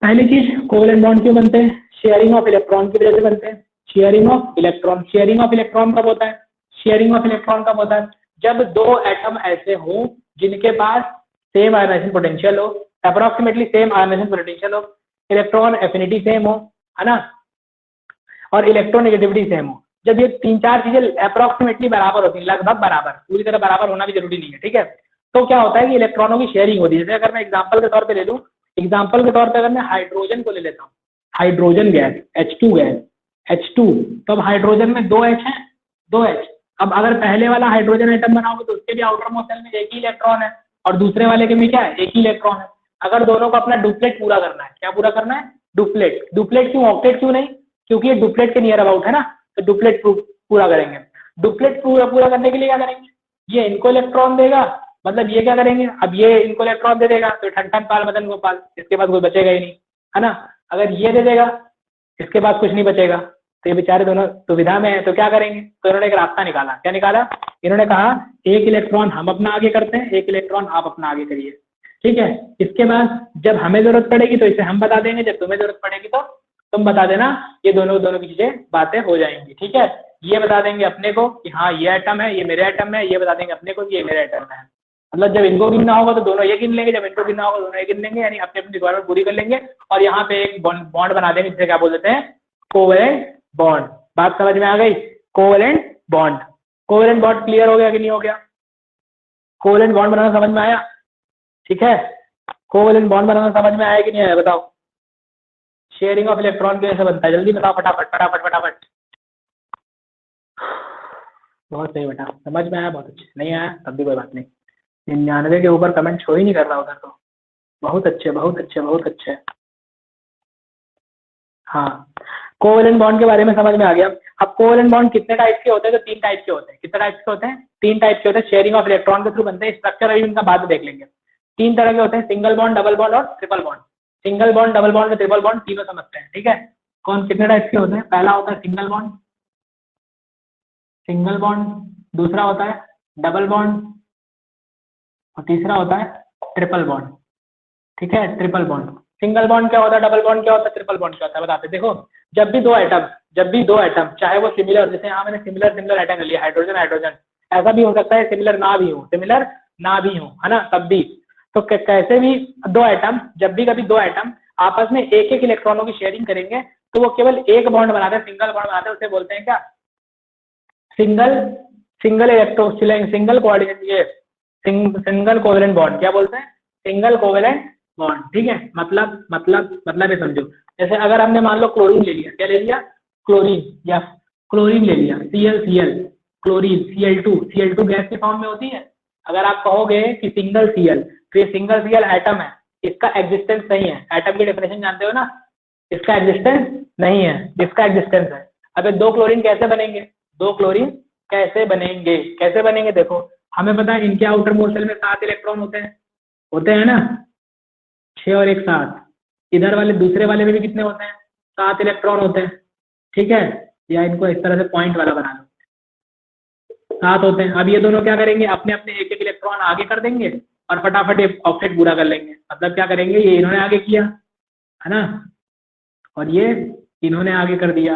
पहली चीज कोवेलेंट बॉन्ड क्यों बनते हैं, शेयरिंग ऑफ इलेक्ट्रॉन की वजह से बनते हैं। Sharing of electron, sharing of electron कब होता है, शेयरिंग ऑफ इलेक्ट्रॉन कब होता है, जब दो एटम ऐसे हो जिनके पास सेम आयनाइजेशन पोटेंशियल हो, अप्रोक्सीमेटली सेम आयनाइजेशन पोटेंशियल हो, इलेक्ट्रॉन एफिनिटी सेम हो, है ना, और इलेक्ट्रोनेगेटिविटी सेम हो। जब ये तीन चार चीजें अप्रोक्सीमेटली बराबर होती हैं, लगभग बराबर, पूरी तरह बराबर होना भी जरूरी नहीं है, ठीक है, तो क्या होता है कि इलेक्ट्रॉनों की शेयरिंग होती है। जैसे अगर मैं एग्जांपल के तौर पे ले लूं, एग्जांपल के तौर पे अगर मैं हाइड्रोजन को ले लेता हूँ, hydrogen gas H2 gas, H2, तो अब हाइड्रोजन में दो H हैं, दो H। अब अगर पहले वाला हाइड्रोजन एटम बनाओगे तो उसके भी आउटर मोस्ट शेल में एक ही इलेक्ट्रॉन है और दूसरे वाले के में क्या है, एक ही इलेक्ट्रॉन है। अगर दोनों को अपना डुप्लेट पूरा करना है, क्या पूरा करना है, डुप्लेट। डुप्लेट क्यों, ऑक्टेट क्यों नहीं, क्योंकि ये डुप्लेट के नियर अबाउट है ना, तो डुप्लेट पूरा करेंगे। डुप्लेट पूरा करने के लिए क्या करेंगे, ये इनको इलेक्ट्रॉन देगा, मतलब ये क्या करेंगे, अब ये इनको इलेक्ट्रॉन दे देगा तो ठन ठन पाल मदन गोपाल, इसके बाद कोई बचेगा ही नहीं, है ना। अगर ये दे देगा इसके बाद कुछ नहीं बचेगा, तो ये बेचारे दोनों दुविधा में है, तो क्या करेंगे, तो इन्होंने एक रास्ता निकाला। क्या निकाला, इन्होंने कहा एक इलेक्ट्रॉन हम अपना आगे करते हैं, एक इलेक्ट्रॉन आप अपना आगे करिए, ठीक है। इसके बाद जब हमें जरूरत पड़ेगी तो इसे हम बता देंगे, जब तुम्हें जरूरत पड़ेगी तो तुम बता देना, ये दोनों दोनों की चीजें बातें हो जाएंगी, ठीक है। ये बता देंगे अपने को कि हाँ ये एटम है, ये मेरे एटम है, ये बता देंगे अपने को कि ये मेरे एटम है। मतलब जब इनको गिनना होगा तो दोनों ये गिन लेंगे, जब इनको गिनना होगा दोनों ये गिन लेंगे, यानी अपनी अपनी रिक्वायरमेंट पूरी कर लेंगे और यहाँ पे एक बॉन्ड बना देंगे जिसे क्या बोल देते हैं, कोवेलेंट बॉन्ड। बात समझ में आ गई, covalent bond. Covalent bond clear हो गया कि नहीं हो गया, कोवेलेंट बॉन्ड बनाना समझ में आया, ठीक है। कोवेलेंट बॉन्ड बनाना समझ में आया कि नहीं आया, बताओ। शेयरिंग ऑफ इलेक्ट्रॉन कैसे बनता है, जल्दी बताओ, फटाफट फटाफट फटाफट। बहुत सही बेटा, समझ में आया, बहुत अच्छे। नहीं आया तब भी कोई बात नहीं, 99 के ऊपर कमेंट शो ही नहीं कर रहा उधर तो। बहुत अच्छे बहुत अच्छे बहुत अच्छे। हाँ, कोवेलेंट बॉन्ड के बारे में समझ में आ गया। अब कोवेलेंट बॉन्ड कितने टाइप के होते हैं, तो तीन टाइप के होते हैं। कितने टाइप के होते हैं, तीन टाइप के होते हैं। शेयरिंग ऑफ इलेक्ट्रॉन के थ्रू बनते हैं, स्ट्रक्चर अभी इनका बाद में देख लेंगे। तीन तरह के होते हैं, सिंगल बॉन्ड, डबल बॉन्ड और triple bond. Single bond, double bond और ट्रिपल बॉन्ड तीनों समझते हैं, ठीक है। कौन कितने टाइप के होते हैं, पहला होता है सिंगल बॉन्ड, सिंगल बॉन्ड, दूसरा होता है डबल बॉन्ड और तीसरा होता है ट्रिपल बॉन्ड, ठीक है। ट्रिपल बॉन्ड, सिंगल बॉन्ड क्या होता है, डबल बॉन्ड क्या होता है, ट्रिपल बॉन्ड क्या होता है, बताते देखो। जब भी दो एटम चाहे वो सिमिलर, जैसे यहाँ मैंने सिमिलर एटम लिया, हाइड्रोजन हाइड्रोजन, ऐसा भी हो सकता है सिमिलर ना भी हो, सिमिलर ना भी हो, है ना, तब भी। तो कैसे भी दो एटम, जब भी कभी दो एटम आपस में एक एक इलेक्ट्रॉनों की शेयरिंग करेंगे तो वो केवल एक बॉन्ड बनाते हैं, सिंगल बॉन्ड बनाते हैं, उसे बोलते हैं क्या, single single electro single coordinate, ये सिंगल कोवेलेंट बॉन्ड क्या बोलते हैं, सिंगल कोवेलेंट बॉन्ड, ठीक है। मतलब ये समझो, जैसे अगर हमने मान लो क्लोरीन ले लिया, क्या ले लिया, क्लोरीन, या क्लोरीन ले लिया, Cl क्लोरीन, Cl2 गैस के फॉर्म में होती है। अगर आप कहोगे कि सिंगल Cl, तो ये सिंगल Cl एटम है, इसका एग्जिस्टेंस नहीं है। एटम की डेफिनेशन जानते हो ना, इसका एग्जिस्टेंस नहीं है, इसका एग्जिस्टेंस है। अब दो क्लोरीन कैसे बनेंगे, दो क्लोरीन कैसे बनेंगे देखो, हमें पता है इनके आउटर मोस्ट शेल में 7 इलेक्ट्रॉन होते हैं ना, 6 और 1 7। इधर वाले दूसरे वाले में भी कितने होते हैं, 7 इलेक्ट्रॉन होते हैं, ठीक है। या इनको इस तरह से पॉइंट वाला बना लो, 7 होते हैं। अब ये दोनों क्या करेंगे, अपने अपने एक एक इलेक्ट्रॉन आगे कर देंगे और फटाफट एक ऑक्टेट पूरा कर लेंगे। मतलब क्या करेंगे, ये इन्होंने आगे किया, है ना, और ये इन्होंने आगे कर दिया।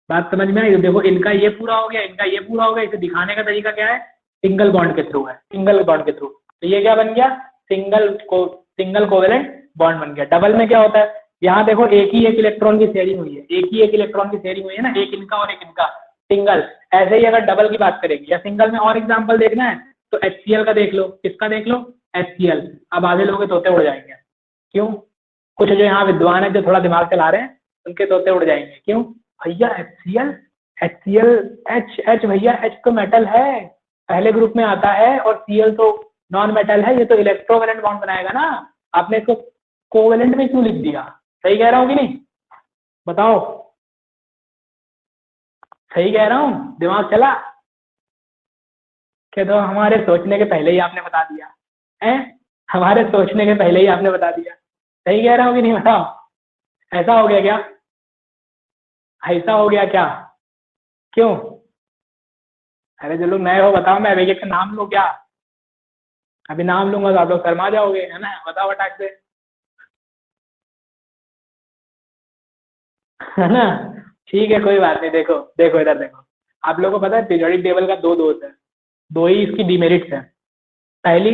बात समझ में आई, देखो इनका ये पूरा हो गया, इनका ये पूरा हो गया। इसे दिखाने का तरीका क्या है, सिंगल बॉन्ड के थ्रू है, सिंगल बॉन्ड के थ्रू। तो ये क्या बन गया, सिंगल कोवेलेंट बॉन्ड बन गया। डबल में क्या होता है, यहाँ देखो एक ही एक इलेक्ट्रॉन की शेयरिंग हुई है, एक ही एक इलेक्ट्रॉन की शेयरिंग हुई है ना, एक इनका और एक इनका, सिंगल। ऐसे ही अगर डबल की बात करेंगे या सिंगल में और एग्जांपल देखना है तो HCl का देख लो, किसका देख लो, HCl। अब आधे लोग के तोते उड़ जाएंगे, क्यों, कुछ जो यहाँ विद्वान है जो थोड़ा दिमाग चला रहे हैं उनके तोते उड़ जाएंगे, क्यों भैया, HCl H भैया, H तो मेटल है, पहले ग्रुप में आता है, और Cl तो नॉन मेटल है, ये तो इलेक्ट्रोवेलेंट बॉन्ड बनाएगा ना। आपने इसको कोवेलेंट में क्यों लिख दिया, सही कह रहा हूँ कि नहीं, बताओ, सही कह रहा हूँ, दिमाग चला कि तो हमारे सोचने के पहले ही आपने बता दिया है। हमारे सोचने के पहले ही आपने बता दिया। सही कह रहा हूँ कि नहीं, बताओ। ऐसा हो गया क्या? ऐसा हो गया क्या? क्यों? अरे जो लोग नए हो बताओ, मैं एक एक का नाम लूं क्या? अभी नाम लूंगा तो आप लोग शर्मा जाओगे, है ना? बताओ फटाक से, है ना? ठीक है, कोई बात नहीं। देखो देखो इधर देखो, आप लोगों को पता है पीरियोडिक टेबल का दो दोष है, दो ही इसकी डिमेरिट्स है। पहली,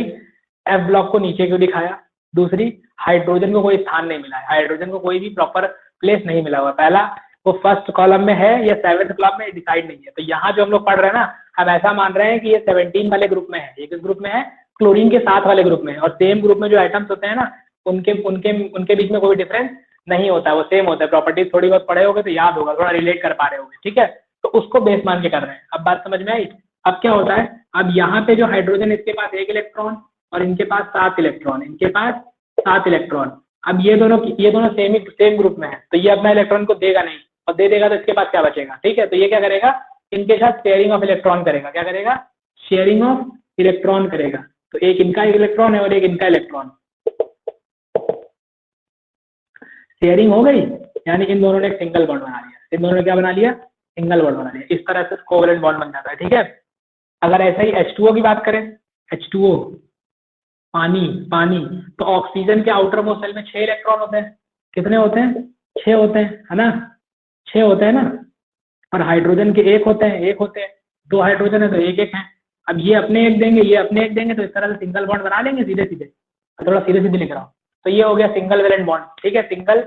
एफ ब्लॉक को नीचे क्यों दिखाया। दूसरी, हाइड्रोजन को कोई स्थान नहीं मिला है, हाइड्रोजन को कोई भी प्रॉपर प्लेस नहीं मिला हुआ। पहला, वो फर्स्ट कॉलम में है या सेवेंथ कॉलम में, डिसाइड नहीं है। तो यहाँ जो हम लोग पढ़ रहे हैं ना, हम ऐसा मान रहे हैं कि ये 17 वाले ग्रुप में है। ये किस ग्रुप में है? क्लोरीन के साथ वाले ग्रुप में है। और सेम ग्रुप में जो आइटम्स होते हैं ना, उनके उनके उनके बीच में कोई डिफरेंस नहीं होता है, वो सेम होता है। प्रॉपर्टीज थोड़ी बहुत पढ़े होगे तो याद होगा, थोड़ा रिलेट कर पा रहे होगे, ठीक है? तो उसको बेस मान के कर रहे हैं। अब बात समझ में आई? अब क्या होता है, अब यहाँ पे जो हाइड्रोजन, इसके पास एक इलेक्ट्रॉन और इनके पास 7 इलेक्ट्रॉन, इनके पास 7 इलेक्ट्रॉन। अब ये दोनों सेम ग्रुप में है, तो ये अपना इलेक्ट्रॉन को देगा नहीं, और दे देगा तो इसके पास क्या बचेगा? ठीक है, तो ये क्या करेगा, इनके साथ शेयरिंग ऑफ इलेक्ट्रॉन करेगा। क्या करेगा? शेयरिंग ऑफ इलेक्ट्रॉन करेगा। तो एक इनका इलेक्ट्रॉन है और एक इनका इलेक्ट्रॉन, शेयरिंग हो गई, यानी इन दोनों ने एक सिंगल बॉन्ड बना लिया। इन दोनों ने क्या बना लिया? सिंगल बॉन्ड बना लिया। इस तरह से कोवेलेंट बॉन्ड बन जाता है, ठीक है? अगर ऐसा ही H2O की बात करें, H2O पानी, पानी, तो ऑक्सीजन के आउटर मोस्ट शेल में 6 इलेक्ट्रॉन होते हैं। कितने होते हैं? 6 होते हैं, है ना? 6 होते हैं ना? और हाइड्रोजन के एक होते हैं, एक होते हैं। 2 हाइड्रोजन है तो एक एक है। अब ये अपने एक देंगे, ये अपने एक देंगे, तो इस तरह से सिंगल बॉन्ड बना लेंगे सीधे सीधे। थोड़ा सीधे सीधे लिख रहा हूँ। तो ये हो गया सिंगल वैलेंट बॉन्ड, ठीक है? सिंगल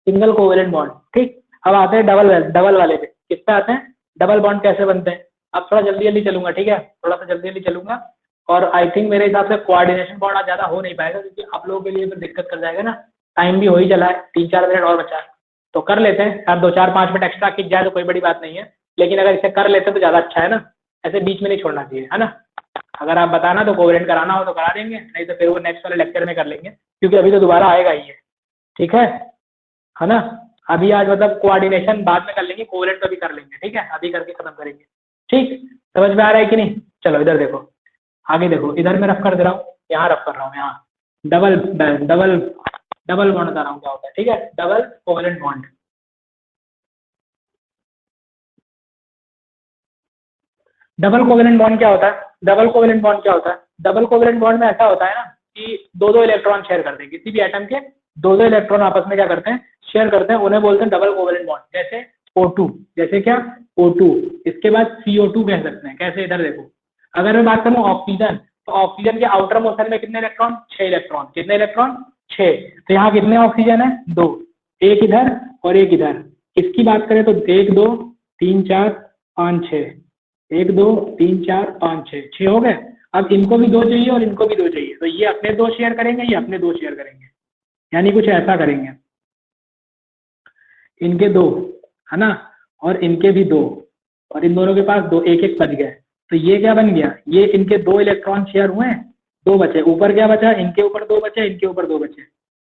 सिंगल कोवेलेंट बॉन्ड, ठीक। अब आते हैं डबल वाले पे। किस पे आते हैं? डबल बॉन्ड कैसे बनते हैं? अब थोड़ा जल्दी जल्दी चलूंगा, ठीक है? थोड़ा सा जल्दी जल्दी चलूंगा। और आई थिंक मेरे हिसाब से कोऑर्डिनेशन बॉन्ड आज ज्यादा हो नहीं पाएगा, क्योंकि आप लोगों के लिए फिर दिक्कत कर जाएगा ना। टाइम भी हो ही चला है, 3-4 मिनट और बचा है, तो कर लेते हैं। आप 2-4-5 मिनट एक्स्ट्रा खींच जाए तो कोई बड़ी बात नहीं है, लेकिन अगर इसे कर लेते हैं तो ज्यादा अच्छा है ना। ऐसे बीच में नहीं छोड़ना चाहिए, है ना? अगर आप बताना तो कोवेलेंट कराना हो तो करा देंगे, नहीं तो फिर वो नेक्स्ट वाले लेक्चर में कर लेंगे, क्योंकि अभी तो दोबारा आएगा ही है, ठीक है ना? अभी आज मतलब कोऑर्डिनेशन बाद में कर लेंगे, कोवेलेंट तो अभी कर लेंगे, ठीक है? अभी करके खत्म करेंगे, ठीक? समझ में आ रहा है कि नहीं? चलो इधर देखो, आगे देखो, इधर मैं रफ कर दे रहा हूँ, यहाँ रफ कर रहा हूँ, यहाँ डबल डबल डबल बॉन्ड बता रहा हूँ क्या होता है, ठीक है? Double covalent bond. Double covalent bond क्या होता है? डबल कोवेलेंट बॉन्ड क्या होता है? डबल कोवेलेंट बॉन्ड में ऐसा होता है ना कि दो दो इलेक्ट्रॉन शेयर करते हैं, किसी भी एटम के दो दो इलेक्ट्रॉन आपस में क्या करते हैं? शेयर करते हैं, उन्हें बोलते हैं डबल कोवेलेंट बॉन्ड। जैसे O2, जैसे क्या? O2, इसके बाद CO2 कह सकते हैं। कैसे? इधर देखो, अगर मैं बात करूँ ऑक्सीजन, तो ऑक्सीजन के आउटर मोशन में कितने इलेक्ट्रॉन? 6 इलेक्ट्रॉन। कितने इलेक्ट्रॉन? 6। तो यहाँ कितने ऑक्सीजन है? 2, एक इधर और एक इधर। इसकी बात करें तो 1 2 3 4 5 6, 1 2 3 4 5 6, 6 हो गए। अब इनको भी 2 चाहिए और इनको भी 2 चाहिए, तो ये अपने 2 शेयर करेंगे, ये अपने 2 शेयर करेंगे, यानी कुछ ऐसा करेंगे, इनके 2, है ना? और इनके भी 2, और इन दोनों के पास 2, एक एक बच गए। तो ये क्या बन गया? ये इनके 2 इलेक्ट्रॉन शेयर हुए, 2 बचे। ऊपर क्या बचा? इनके ऊपर 2 बचे, इनके ऊपर 2 बचे,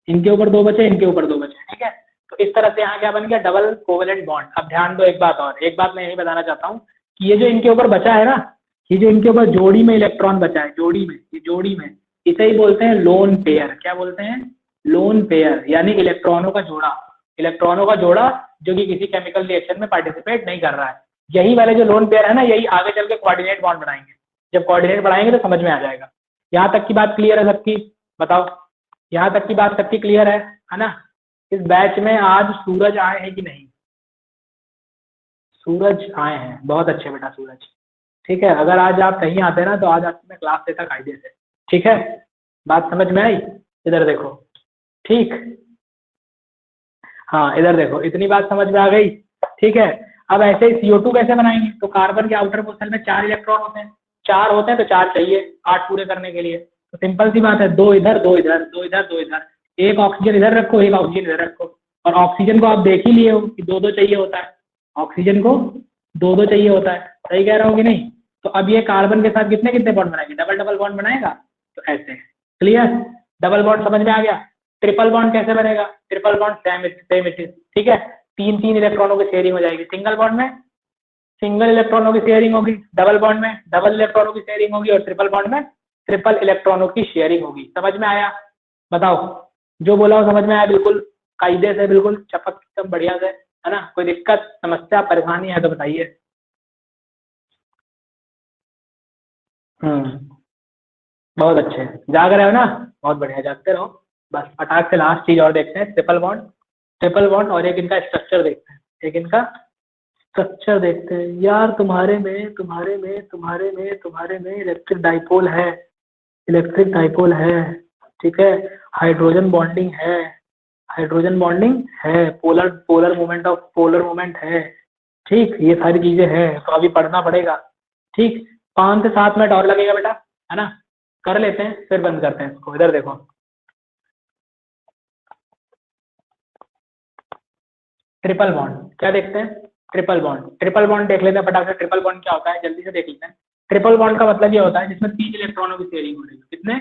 इनके ऊपर 2 बचे, इनके ऊपर 2 बचे, ठीक है? तो इस तरह से यहाँ क्या बन गया? Double covalent bond. अब ध्यान दो एक बात और, एक बात मैं यही बताना चाहता हूँ कि ये जो इनके ऊपर बचा है ना, ये जो इनके ऊपर जोड़ी में इलेक्ट्रॉन बचा है, जोड़ी में, ये जोड़ी में, इसे ही बोलते हैं लोन पेयर। क्या बोलते हैं? लोन पेयर, यानी इलेक्ट्रॉनों का जोड़ा। इलेक्ट्रॉनों का जोड़ा जो कि किसी केमिकल रिएक्शन में पार्टिसिपेट नहीं कर रहा है। यही वाले जो लोन पेयर है ना, यही आगे चल के कोऑर्डिनेट बॉन्ड बनाएंगे। जब कोऑर्डिनेट बढ़ाएंगे तो समझ में आ जाएगा। यहाँ तक की बात क्लियर है सबकी? बताओ, यहाँ तक की बात सबकी क्लियर है ना? इस बैच में आज सूरज आए हैं कि नहीं? सूरज आए हैं, बहुत अच्छे बेटा सूरज, ठीक है? अगर आज आप कहीं आते ना तो आज आपको मैं क्लास देता कायदे से, ठीक है? बात समझ में आई? इधर देखो, ठीक। हाँ इधर देखो, इतनी बात समझ में आ गई, ठीक है? अब ऐसे ही CO2 कैसे बनाएंगे? तो कार्बन के आउटर मोस्ट में 4 इलेक्ट्रॉन होते हैं, 4 होते हैं तो 4 चाहिए 8 पूरे करने के लिए। तो सिंपल सी बात है, 2 इधर 2 इधर, 2 इधर 2 इधर, एक ऑक्सीजन इधर रखो, एक ऑक्सीजन इधर रखो। और ऑक्सीजन को आप देख ही लिए हो कि 2 2 चाहिए होता है, ऑक्सीजन को 2 2 चाहिए होता है। सही कह रहा हूँ कि नहीं? तो अब ये कार्बन के साथ कितने कितने बॉन्ड बनाएंगे? डबल डबल बॉन्ड बनाएगा। तो ऐसे, क्लियर? डबल बॉन्ड समझ में आ गया? ट्रिपल बॉन्ड कैसे बनेगा? Triple bond same it is, ठीक है? 3 इलेक्ट्रॉनों की शेयरिंग हो जाएगी। सिंगल बॉन्ड में सिंगल इलेक्ट्रॉनों की शेयरिंग होगी, डबल बॉन्ड में डबल इलेक्ट्रॉनों की शेयरिंग होगी, और ट्रिपल बॉन्ड में ट्रिपल इलेक्ट्रॉनों की शेयरिंग होगी। समझ में आया? बताओ, जो बोला वो समझ में आया? बिल्कुल कायदे से, बिल्कुल चपक एकदम बढ़िया से, है ना? कोई दिक्कत, समस्या, परेशानी है तो बताइए। बहुत अच्छे, जाग रहे हो ना? बहुत बढ़िया, जागते रहो। बस फटाक से लास्ट चीज और देखते हैं, ट्रिपल बॉन्ड। ट्रिपल बॉन्ड और एक इनका स्ट्रक्चर देखते हैं, एक इनका स्ट्रक्चर देखते हैं। यार तुम्हारे में इलेक्ट्रिक डाइपोल है, इलेक्ट्रिक डाइपोल है, ठीक है, हाइड्रोजन बॉन्डिंग है, हाइड्रोजन बॉन्डिंग है, पोलर पोलर मूवमेंट है, ठीक, ये सारी चीजें हैं, तो अभी पढ़ना पड़ेगा, ठीक। 5 से 7 मिनट और लगेगा बेटा, है ना? कर लेते हैं फिर बंद करते हैं इसको। इधर देखो, ट्रिपल बॉन्ड क्या देखते हैं? ट्रिपल बॉन्ड, ट्रिपल बॉन्ड देख लेते हैं फटाफट से। ट्रिपल बॉन्ड क्या होता है जल्दी से देख लेते हैं। ट्रिपल बॉन्ड का मतलब ये होता है जिसमें 3 इलेक्ट्रॉनों की शेयरिंग हो रही है। कितने?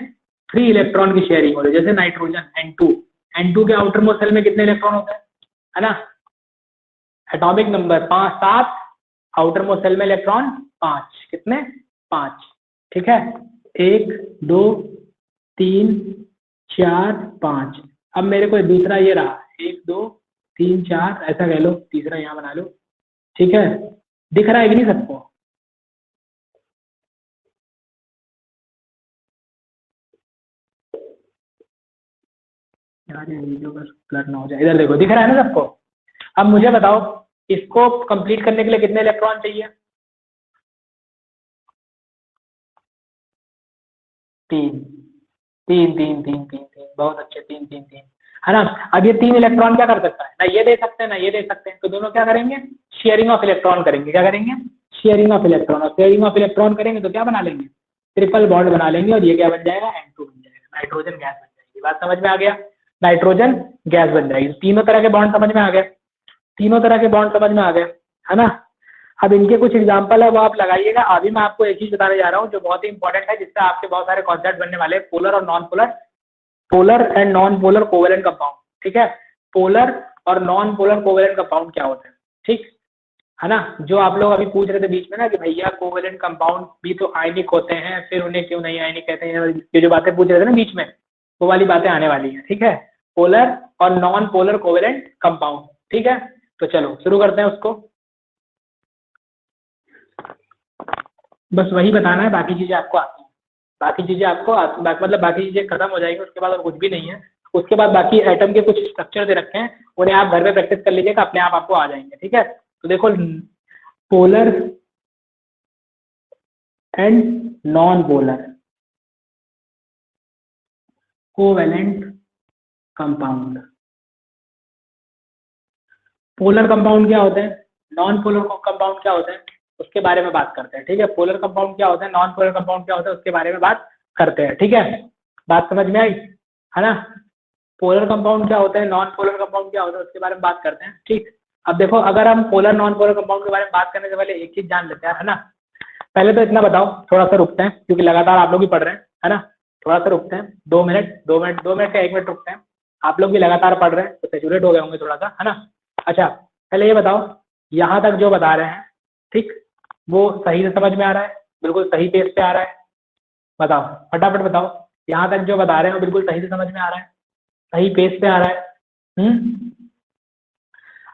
3 इलेक्ट्रॉन की शेयरिंग हो रही है। जैसे नाइट्रोजन N2, N2 के आउटर मोस्ट शेल में कितने इलेक्ट्रॉन होते हैं, है ना? Atomic number 5, 7, outermost shell में इलेक्ट्रॉन 5, कितने? 5, ठीक है। 1 2 3 4 5। अब मेरे को दूसरा ये रहा, 1 2 3 4, ऐसा कह लो, तीसरा यहाँ बना लो, ठीक है। दिख रहा है कि नहीं सबको? यार ये वीडियो बस ब्लर ना हो जाए। इधर देखो, दिख रहा है ना सबको? अब मुझे बताओ, इसको कंप्लीट करने के लिए कितने इलेक्ट्रॉन चाहिए? 3 3 3 3 3 3, बहुत अच्छे, 3 3 3, है ना? अब ये 3 इलेक्ट्रॉन क्या कर सकता है? ना ये दे सकते हैं ना ये दे सकते हैं, तो दोनों क्या करेंगे? शेयरिंग ऑफ इलेक्ट्रॉन करेंगे। क्या करेंगे? Sharing of electron. और शेयरिंग ऑफ इलेक्ट्रॉन करेंगे तो क्या बना लेंगे? ट्रिपल बॉन्ड बना लेंगे, और ये क्या बन जाएगा? N2 बन जाएगा, नाइट्रोजन गैस बन जाएगी। बात समझ में आ गया? नाइट्रोजन गैस बन जाएगी। तीनों तरह के बॉन्ड समझ में आ गए? तीनों तरह के बॉन्ड समझ में आ गए, है ना? अब इनके कुछ एग्जाम्पल है वो आप लगाइएगा। अभी मैं आपको एक चीज बताने जा रहा हूँ जो बहुत ही इंपॉर्टेंट है, जिससे आपके बहुत सारे कॉन्सेप्ट बनने वाले हैं। पोलर और non polar, polar and non polar covalent compound, ठीक है। पोलर और नॉन पोलर कोवेलेंट कंपाउंड क्या होते हैं, ठीक है ना? जो आप लोग अभी पूछ रहे थे बीच में ना कि भैया कोवेलेंट कंपाउंड भी तो आयनिक होते हैं, फिर उन्हें क्यों नहीं आयनिक कहते हैं, ये जो बातें पूछ रहे थे ना बीच में, वो वाली बातें आने वाली हैं, ठीक है। पोलर और नॉन पोलर कोवेलेंट कंपाउंड, ठीक है। तो चलो शुरू करते हैं उसको। बस वही बताना है, बाकी चीजें आपको आती हैं। बाकी चीजें आपको मतलब बाकी चीजें खत्म हो जाएंगी, उसके बाद और कुछ भी नहीं है। उसके बाद बाकी एटम के कुछ स्ट्रक्चर दे रखे हैं, उन्हें आप घर में प्रैक्टिस कर लीजिएगा, अपने आप आपको आ जाएंगे, ठीक है। तो देखो, polar and non polar covalent compound. Polar compound क्या होते हैं, नॉन पोलर कंपाउंड क्या होते हैं, उसके बारे में बात करते हैं, ठीक है। पोलर कंपाउंड क्या होते हैं, नॉन पोलर कंपाउंड क्या होता है, उसके बारे में बात करते हैं, ठीक है। बात समझ में आई, है ना? पोलर कंपाउंड क्या होते हैं, नॉन पोलर कंपाउंड क्या होता है, उसके बारे में बात करते हैं, ठीक। अब देखो, अगर हम पोलर नॉन पोलर कंपाउंड के बारे में बात करने से पहले एक चीज जान लेते हैं, है ना? पहले तो इतना बताओ, थोड़ा सा रुकते हैं क्योंकि लगातार आप लोग भी पढ़ रहे हैं, है ना? थोड़ा सा रुकते हैं, 2 मिनट, 2 मिनट, 2 मिनट का 1 मिनट रुकते हैं। आप लोग भी लगातार पढ़ रहे हैं तो सेचुरेट हो गए होंगे थोड़ा सा, है ना? अच्छा, पहले ये बताओ, यहाँ तक जो बता रहे हैं, ठीक, वो सही से समझ में आ रहा है, बिल्कुल सही पेज पे आ रहा है? बताओ, फटाफट बताओ, यहाँ तक जो बता रहे हैं वो बिल्कुल सही से समझ में आ रहा है, सही पेज पे आ रहा है?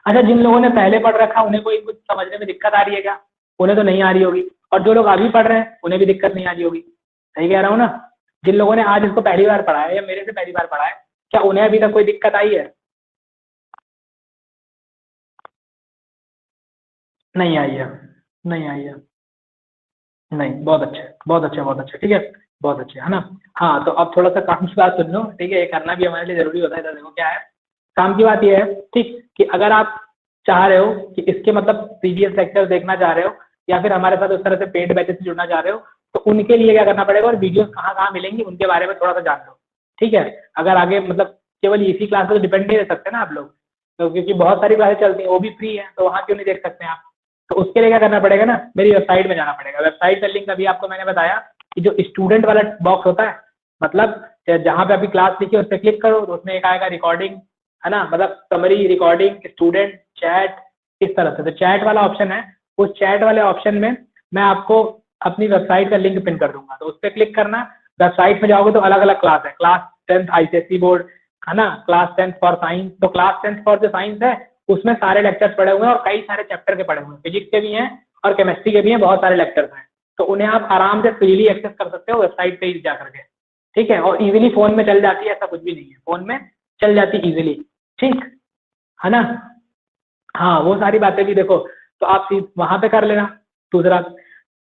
अच्छा, जिन लोगों ने पहले पढ़ रखा उन्हें कोई कुछ समझने में दिक्कत आ रही है क्या? उन्हें तो नहीं आ रही होगी। और जो लोग अभी पढ़ रहे हैं उन्हें भी दिक्कत नहीं आ रही होगी, सही कह रहा हूँ ना? जिन लोगों ने आज इसको पहली बार पढ़ा है या मेरे से पहली बार पढ़ा है, क्या उन्हें अभी तक कोई दिक्कत आई है? नहीं आई है, नहीं आई है, नहीं, बहुत अच्छे, बहुत अच्छे, बहुत अच्छे, ठीक है, बहुत अच्छे, है ना? हाँ, तो अब थोड़ा सा काम की बात सुन लो, ठीक है, ये करना भी हमारे लिए जरूरी होता है। इधर देखो क्या है, काम की बात ये है, ठीक, कि अगर आप चाह रहे हो कि इसके मतलब प्रीवियस लेक्चर देखना चाह रहे हो, या फिर हमारे साथ उस तरह से पेड बैचेस से जुड़ना चाह रहे हो, तो उनके लिए क्या करना पड़ेगा, और वीडियोस कहाँ कहाँ मिलेंगी उनके बारे में थोड़ा सा जान लो, ठीक है। अगर आगे मतलब केवल इसी क्लास पर डिपेंड नहीं रह सकते ना आप लोग, तो क्योंकि बहुत सारी क्लासेस चलती हैं, वो भी फ्री है, तो वहाँ क्यों नहीं देख सकते आप? तो उसके लिए क्या करना पड़ेगा ना, मेरी वेबसाइट में जाना पड़ेगा। वेबसाइट का लिंक अभी आपको मैंने बताया कि जो स्टूडेंट वाला बॉक्स होता है, मतलब जहाँ पे अभी क्लास लिखी है उस पर क्लिक करो तो उसमें एक आएगा रिकॉर्डिंग, है ना, मतलब समरी, रिकॉर्डिंग, स्टूडेंट, चैट, इस तरह से। तो चैट वाला ऑप्शन है, उस चैट वाले ऑप्शन में मैं आपको अपनी वेबसाइट का लिंक पिन कर दूंगा, तो उस पर क्लिक करना। वेबसाइट में जाओगे तो अलग अलग क्लास है, क्लास 10th ICSE बोर्ड है ना, क्लास 10th फॉर साइंस, तो क्लास 10th फॉर जो साइंस है उसमें सारे लेक्चर्स पड़े हुए हैं और कई सारे चैप्टर के पड़े हुए हैं, फिजिक्स के भी हैं और केमिस्ट्री के भी हैं, बहुत सारे लेक्चर्स हैं, तो उन्हें आप आराम से फ्रीली एक्सेस कर सकते हो वेबसाइट पे जा करके, ठीक है, और इजीली फोन में चल जाती है, ऐसा कुछ भी नहीं है, फोन में चल जाती इजीली, ठीक है ना। हाँ वो सारी बातें भी देखो, तो आप वहां पे कर लेना। दूसरा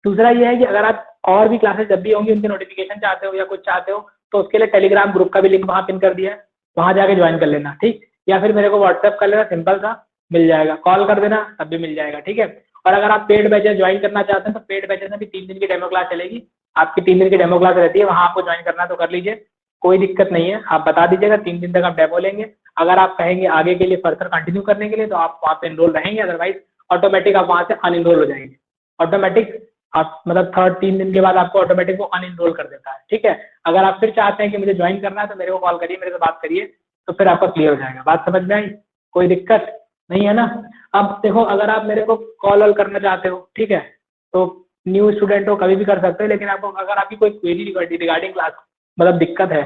दूसरा ये है कि अगर आप और भी क्लासेस जब भी होंगी उनके नोटिफिकेशन चाहते हो या कुछ चाहते हो तो उसके लिए टेलीग्राम ग्रुप का भी लिंक वहाँ पिन कर दिया है, वहाँ जाके ज्वाइन कर लेना, ठीक, या फिर मेरे को व्हाट्सएप कर लेना, सिंपल सा मिल जाएगा, कॉल कर देना तब भी मिल जाएगा, ठीक है। और अगर आप पेड बैचेस ज्वाइन करना चाहते हैं तो पेड बैचेस में भी 3 दिन की डेमो क्लास चलेगी, आपकी 3 दिन की डेमो क्लास रहती है, वहाँ आपको ज्वाइन करना तो कर लीजिए, कोई दिक्कत नहीं है, आप बता दीजिएगा 3 दिन तक आप डेमो लेंगे, अगर आप कहेंगे आगे के लिए फर्दर कंटिन्यू करने के लिए तो आप वहाँ पे एनरोल रहेंगे, अदरवाइज ऑटोमेटिक आप वहाँ से अनएनरोल हो जाएंगे, ऑटोमेटिक आप मतलब 3 दिन के बाद आपको ऑटोमेटिक वो अनएनरोल कर देता है, ठीक है। अगर आप फिर चाहते हैं कि मुझे ज्वाइन करना है तो मेरे को कॉल करिए, मेरे से बात करिए, तो फिर आपका क्लियर हो जाएगा, बात समझ में आई, कोई दिक्कत नहीं है ना। अब देखो अगर आप मेरे को कॉल वॉल करना चाहते हो, ठीक है, तो न्यू स्टूडेंट हो कभी भी कर सकते हो, लेकिन आपको अगर आपकी कोई क्वेरी रिगार्डिंग क्लास मतलब दिक्कत है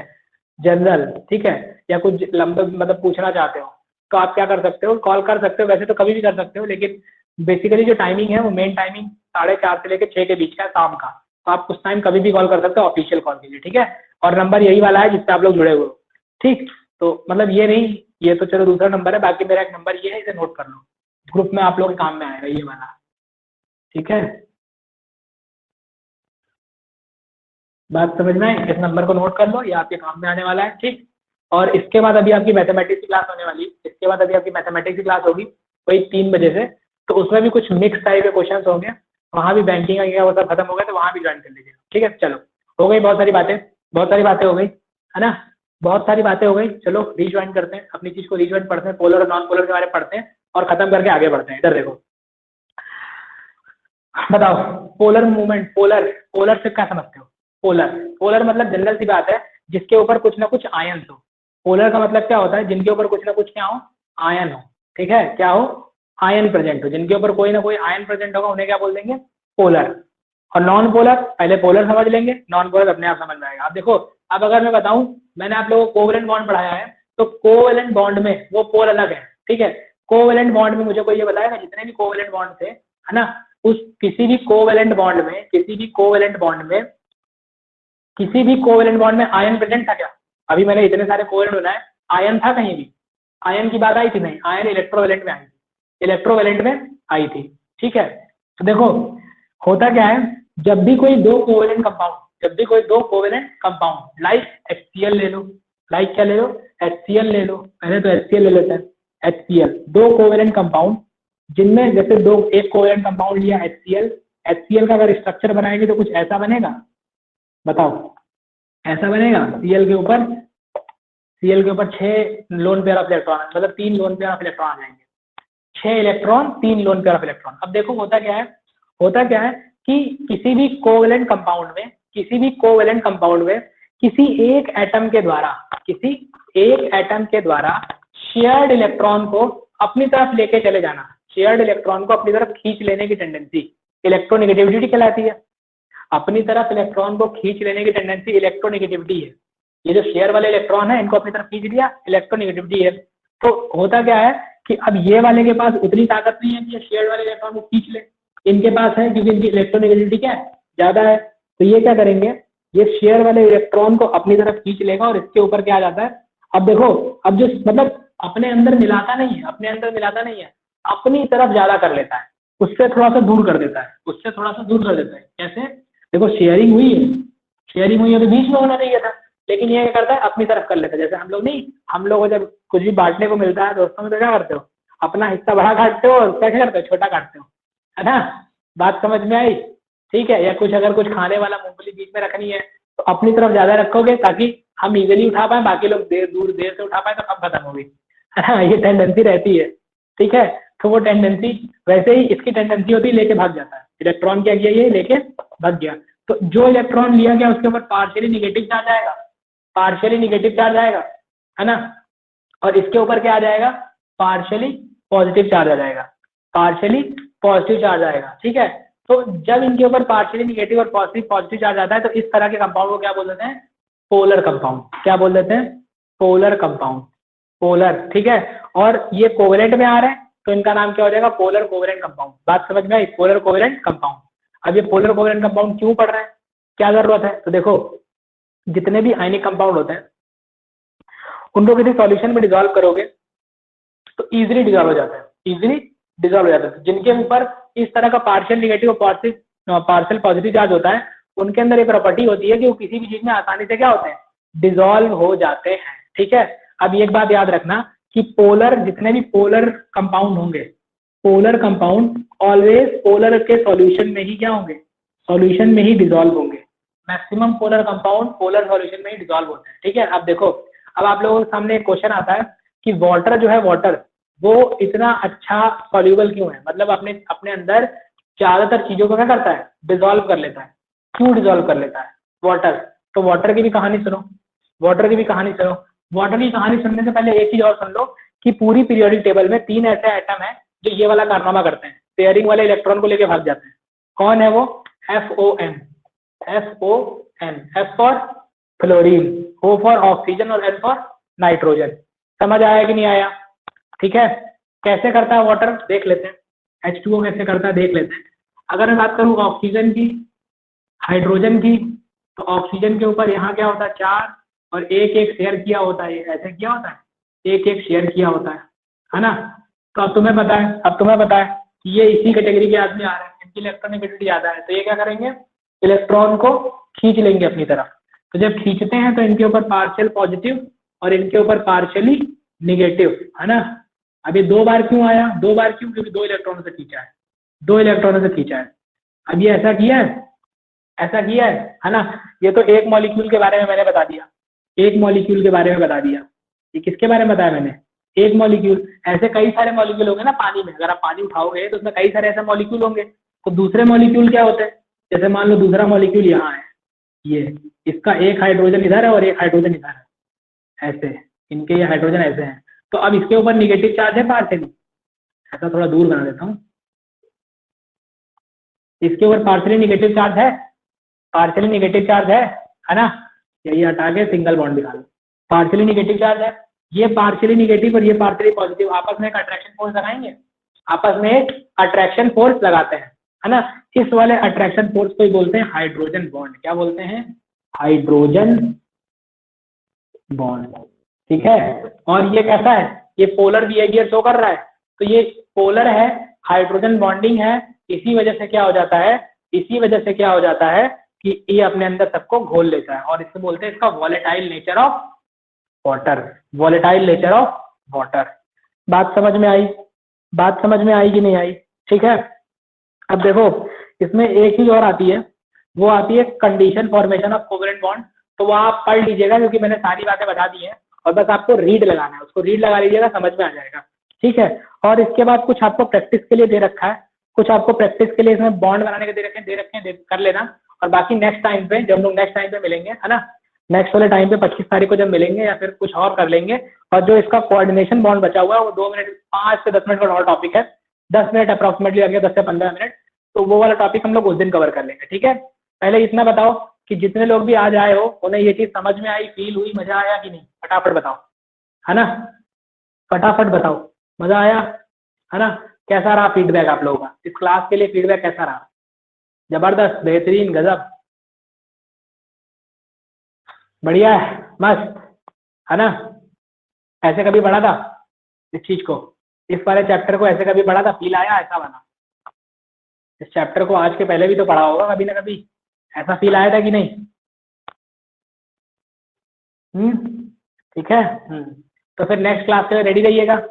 जनरल, ठीक है, या कुछ लंबे मतलब पूछना चाहते हो तो आप क्या कर सकते हो, कॉल कर सकते हो, वैसे तो कभी भी कर सकते हो, लेकिन बेसिकली जो टाइमिंग है वो मेन टाइमिंग 4:30 से लेकर 6 के बीच का है शाम का, तो आप उस टाइम कभी भी कॉल कर सकते हो ऑफिशियल कॉल के लिए, ठीक है, और नंबर यही वाला है जिससे आप लोग जुड़े हुए हो, ठीक, तो मतलब ये नहीं, ये तो चलो दूसरा नंबर है, बाकी मेरा एक नंबर ये है, इसे नोट कर लो, ग्रुप में आप लोग के काम में आएगा ये वाला, ठीक है, बात समझ में आए, इस नंबर को नोट कर लो, ये आपके काम में आने वाला है, ठीक। और इसके बाद अभी आपकी मैथमेटिक्स की क्लास होने वाली है, इसके बाद अभी आपकी मैथमेटिक्स की क्लास होगी वही 3 बजे से, तो उसमें भी कुछ मिक्स टाइप के क्वेश्चन होंगे, वहाँ भी बैंकिंग का वो सब खत्म हो गया तो वहाँ भी ज्वाइन कर लीजिए, ठीक है। चलो हो गई बहुत सारी बातें, बहुत सारी बातें हो गई है ना, बहुत सारी बातें हो गई, चलो रीज्वाइन करते हैं अपनी चीज़ को, रीज्वाइन पढ़ते हैं, पोलर और नॉन पोलर के बारे में पढ़ते हैं और खत्म करके आगे बढ़ते हैं। इधर देखो बताओ, पोलर मूवमेंट, पोलर पोलर से क्या समझते हो, पोलर पोलर मतलब जनरल सी बात है जिसके ऊपर कुछ ना कुछ आयन हो, पोलर का मतलब क्या होता है, जिनके ऊपर कुछ ना कुछ क्या हो, आयन हो, ठीक है, क्या हो, आयन प्रेजेंट हो, जिनके ऊपर कोई ना कोई आयन प्रेजेंट होगा उन्हें क्या बोल देंगे, पोलर। और नॉन पोलर, पहले पोलर समझ लेंगे, नॉन पोलर अपने आप समझ में आएगा। अब देखो, अब अगर मैं बताऊं, मैंने आप लोगों को कोवेलेंट बॉन्ड पढ़ाया है, तो कोवेलेंट बॉन्ड में वो पोल अलग है, ठीक है, कोवेलेंट बॉन्ड में मुझे कोई ये बताएगा जितने भी कोवेलेंट बॉन्ड थे, है ना, उस किसी भी कोवेलेंट बॉन्ड में, किसी भी कोवेलेंट बॉन्ड में, किसी भी कोवेलेंट बॉन्ड में आयन प्रेजेंट था क्या, अभी मैंने इतने सारे कोवेलेंट बनाए, आयन था कहीं भी, आयन की बात आई थी नहीं, आयन इलेक्ट्रोवेलेंट में आई थी, इलेक्ट्रोवेलेंट में आई थी, ठीक है। तो देखो होता क्या है, जब भी कोई दो कोवेलेंट कंपाउंड, जब भी कोई दो कोवेलेंट कंपाउंड लाइक HCl ले लो, लाइक क्या ले लो, HCl ले लो, पहले तो HCl ले लेते हैं, HCl दो कोवेलेंट कंपाउंड जिनमें जैसे दो, एक कोवेलेंट कंपाउंड लिया HCl, HCl का अगर स्ट्रक्चर बनाएंगे तो कुछ ऐसा बनेगा, बताओ ऐसा बनेगा, Cl के ऊपर 6 लोन पेयर ऑफ इलेक्ट्रॉन, मतलब 3 लोन पेयर ऑफ इलेक्ट्रॉन आ जाएंगे, 6 electron 3 lone pair of electron. अब देखो होता क्या है, होता क्या है कि किसी भी कोवेलेंट कंपाउंड में, किसी भी कोवेलेंट कंपाउंड में किसी एक एटम के द्वारा, किसी एक एटम के द्वारा शेयर्ड इलेक्ट्रॉन को अपनी तरफ लेके चले जाना, शेयर्ड इलेक्ट्रॉन को अपनी तरफ खींच लेने की टेंडेंसी इलेक्ट्रोनेगेटिविटी कहलाती है, अपनी तरफ इलेक्ट्रॉन को खींच लेने की टेंडेंसी इलेक्ट्रोनेगेटिविटी है, ये जो शेयर वाले इलेक्ट्रॉन है इनको अपनी तरफ खींच लिया, इलेक्ट्रोनेगेटिविटी है। तो होता क्या है कि अब ये वाले के पास उतनी ताकत नहीं है कि ये शेयर वाले इलेक्ट्रॉन को खींच ले, इनके पास है क्योंकि इनकी इलेक्ट्रोनेगेटिविटी क्या है, ज्यादा है, तो ये क्या करेंगे, ये शेयर वाले इलेक्ट्रॉन को अपनी तरफ खींच लेगा और इसके ऊपर क्या आ जाता है, अब देखो, अब जो मतलब अपने अंदर मिलाता नहीं है, अपने अंदर मिलाता नहीं है, अपनी तरफ ज्यादा कर लेता है, उससे थोड़ा सा दूर कर देता है, उससे थोड़ा सा दूर कर देता है, कैसे, देखो शेयरिंग हुई है, शेयरिंग हुई है तो बीच में होना चाहिए था, लेकिन ये क्या करता है, अपनी तरफ कर लेता है, जैसे हम लोग नहीं, हम लोग को जब कुछ भी बांटने को मिलता है दोस्तों में तो क्या करते हो, अपना हिस्सा बड़ा काटते हो और उसका क्या करते हो, छोटा काटते हो, है ना, बात समझ में आई, ठीक है। या कुछ अगर कुछ खाने वाला मूंगफली बीच में रखनी है तो अपनी तरफ ज्यादा रखोगे ताकि हम इजीली उठा पाए, बाकी लोग देर से उठा पाए तो कब खत्म होगी, है ना, ये टेंडेंसी रहती है, ठीक है। तो वो टेंडेंसी, वैसे ही इसकी टेंडेंसी होती है लेके भाग जाता है, इलेक्ट्रॉन क्या किया, ये लेके भाग गया, तो जो इलेक्ट्रॉन लिया गया उसके ऊपर पार्शियली निगेटिव चार्ज आएगा, पार्शियली निगेटिव चार्ज आएगा, है ना, और इसके ऊपर क्या आ जाएगा, पार्शियली पॉजिटिव चार्ज आ जाएगा, पार्शियली पॉजिटिव चार्ज आएगा, ठीक है। तो जब इनके ऊपर पार्शियली निगेटिव और पॉजिटिव चार्ज आता है तो इस तरह के कंपाउंड को क्या बोल देते हैं? Polar compound. क्या बोल देते हैं? Polar compound. पोलर, ठीक है। और ये कोवेलेंट में आ रहे हैं तो इनका नाम क्या हो जाएगा? Polar covalent compound. बात समझ में आई? Polar covalent compound. अब ये पोलर कोवेलेंट कंपाउंड क्यों पढ़ रहे हैं, क्या जरूरत है? तो देखो, जितने भी आयनिक कंपाउंड होते हैं उनको किसी सॉल्यूशन में डिसॉल्व करोगे तो इजीली डिसॉल्व हो जाता है, इजीली डिसॉल्व हो जाता है। जिनके ऊपर इस तरह का पार्शियल निगेटिव और पार्शियल पॉजिटिव चार्ज होता है उनके अंदर एक प्रॉपर्टी होती है कि वो किसी भी चीज में आसानी से क्या होते हैं? डिसॉल्व हो जाते हैं, ठीक है। अब एक बात याद रखना कि पोलर, जितने भी पोलर कंपाउंड होंगे, पोलर कंपाउंड ऑलवेज पोलर के सॉल्यूशन में ही क्या होंगे? सॉल्यूशन में ही डिसॉल्व होंगे। Maximum polar compound polar solution में ही डिसॉल्व होते हैं, ठीक है। अब देखो, अब आप लोगों के सामने एक क्वेश्चन आता है कि वाटर जो है, वाटर वो इतना अच्छा सॉल्यूबल क्यों है? मतलब अपने अंदर ज्यादातर चीजों को क्या करता है? डिसॉल्व कर लेता है। क्यों डिसॉल्व कर लेता है वाटर? तो वाटर की भी कहानी सुनो, वाटर की भी कहानी सुनो। वाटर की कहानी सुनने से पहले एक चीज और सुन लो कि पूरी पीरियोडिक टेबल में 3 ऐसे एटम है जो ये वाला कारनामा करते हैं, पेयरिंग वाले इलेक्ट्रॉन को लेके भाग जाते हैं। कौन है वो? FON। FON, F for fluorine, O for oxygen और N फॉर नाइट्रोजन। समझ आया कि नहीं आया? ठीक है। कैसे करता है वाटर देख लेते हैं। H2O कैसे करता है देख लेते हैं। अगर मैं बात करूं ऑक्सीजन की, हाइड्रोजन की, तो ऑक्सीजन के ऊपर यहाँ क्या होता है? चार, और एक एक शेयर किया होता है, ऐसे किया होता है, एक एक शेयर किया होता है ना। तो अब तुम्हें पता है, कि ये इसी कैटेगरी के आदमी आ रहे हैं, इनकी इलेक्ट्रॉनिक ज्यादा है, तो ये क्या करेंगे? इलेक्ट्रॉन को खींच लेंगे अपनी तरफ। तो जब खींचते हैं तो इनके ऊपर पार्शियल पॉजिटिव और इनके ऊपर पार्शियली निगेटिव, है ना। अब ये 2 बार क्यों आया? 2 बार क्यों? क्योंकि 2 इलेक्ट्रॉनों से खींचा है, 2 इलेक्ट्रॉनों से खींचा है। अब ये ऐसा किया है, ऐसा किया है ना। ये तो एक मॉलिक्यूल के बारे में मैंने बता दिया, एक मॉलिक्यूल के बारे में बता दिया। ये किसके बारे में बताया मैंने? एक मॉलिक्यूल। ऐसे कई सारे मॉलिक्यूल होंगे ना पानी में, अगर आप पानी उठाओगे तो उसमें कई सारे ऐसे मॉलिक्यूल होंगे। तो दूसरे मॉलिक्यूल क्या होते हैं? जैसे मान लो दूसरा मॉलिक्यूल यहाँ है, ये, इसका एक हाइड्रोजन इधर है और एक हाइड्रोजन इधर है, ऐसे इनके ये हाइड्रोजन ऐसे हैं। तो अब इसके ऊपर निगेटिव चार्ज है पार्शियली, ऐसा थोड़ा दूर बना देता हूँ, इसके ऊपर पार्शियली निगेटिव चार्ज है, पार्शियली निगेटिव चार्ज है ना। यही हटा के सिंगल बॉन्ड दिखा लो, पार्शियली निगेटिव चार्ज है। ये पार्शियली निगेटिव और ये पार्शियली पॉजिटिव आपस में एक अट्रैक्शन फोर्स लगाएंगे, आपस में एक अट्रैक्शन फोर्स लगाते हैं, है ना। इस वाले अट्रैक्शन फोर्स को ही बोलते हैं हाइड्रोजन बॉन्ड। क्या बोलते हैं? हाइड्रोजन बॉन्ड, ठीक है। और ये कैसा है? ये पोलर बिहेवियर शो कर रहा है, तो ये पोलर है, हाइड्रोजन बॉन्डिंग है। इसी वजह से क्या हो जाता है? इसी वजह से क्या हो जाता है कि ये अपने अंदर सबको घोल लेता है, और इसको बोलते हैं इसका volatile nature of water, volatile nature of water. बात समझ में आई? बात समझ में आई कि नहीं आई? ठीक है। अब देखो, इसमें एक चीज और आती है, वो आती है condition formation of covalent bond. तो वो आप पढ़ लीजिएगा क्योंकि मैंने सारी बातें बता दी हैं, और बस आपको रीड लगाना है, उसको रीड लगा लीजिएगा, समझ में आ जाएगा, ठीक है। और इसके बाद कुछ आपको प्रैक्टिस के लिए दे रखा है, कुछ आपको प्रैक्टिस के लिए इसमें बॉन्ड बनाने के दे रखे हैं, कर लेना। और बाकी नेक्स्ट टाइम पे, जब हम लोग नेक्स्ट टाइम पे मिलेंगे, है ना, नेक्स्ट वाले टाइम पे 25 तारीख को जब मिलेंगे या फिर कुछ और कर लेंगे। और जो इसका कोऑर्डिनेशन बॉन्ड बचा हुआ है वो 2 मिनट, 5 से 10 मिनट का और टॉपिक है, 10 मिनट अप्रॉक्सीमेटली लगे, 10 से 15 मिनट। तो वो वाला टॉपिक हम लोग उस दिन कवर कर लेंगे, ठीक है। पहले इतना बताओ कि जितने लोग भी आज आए हो उन्हें ये चीज समझ में आई, फील हुई, मजा आया कि नहीं? फटाफट बताओ, है ना, फटाफट बताओ, मजा आया, है ना। कैसा रहा फीडबैक आप लोगों का? इस क्लास के लिए फीडबैक कैसा रहा? जबरदस्त, बेहतरीन, गजब, बढ़िया है, मस्त, है ना। ऐसे कभी पढ़ा था इस चीज को, इस वाले चैप्टर को ऐसे कभी पढ़ा था? फील आया ऐसा बना? इस चैप्टर को आज के पहले भी तो पढ़ा होगा कभी ना कभी, ऐसा फील आया था कि नहीं? ठीक है। तो फिर नेक्स्ट क्लास के लिए रेडी रहिएगा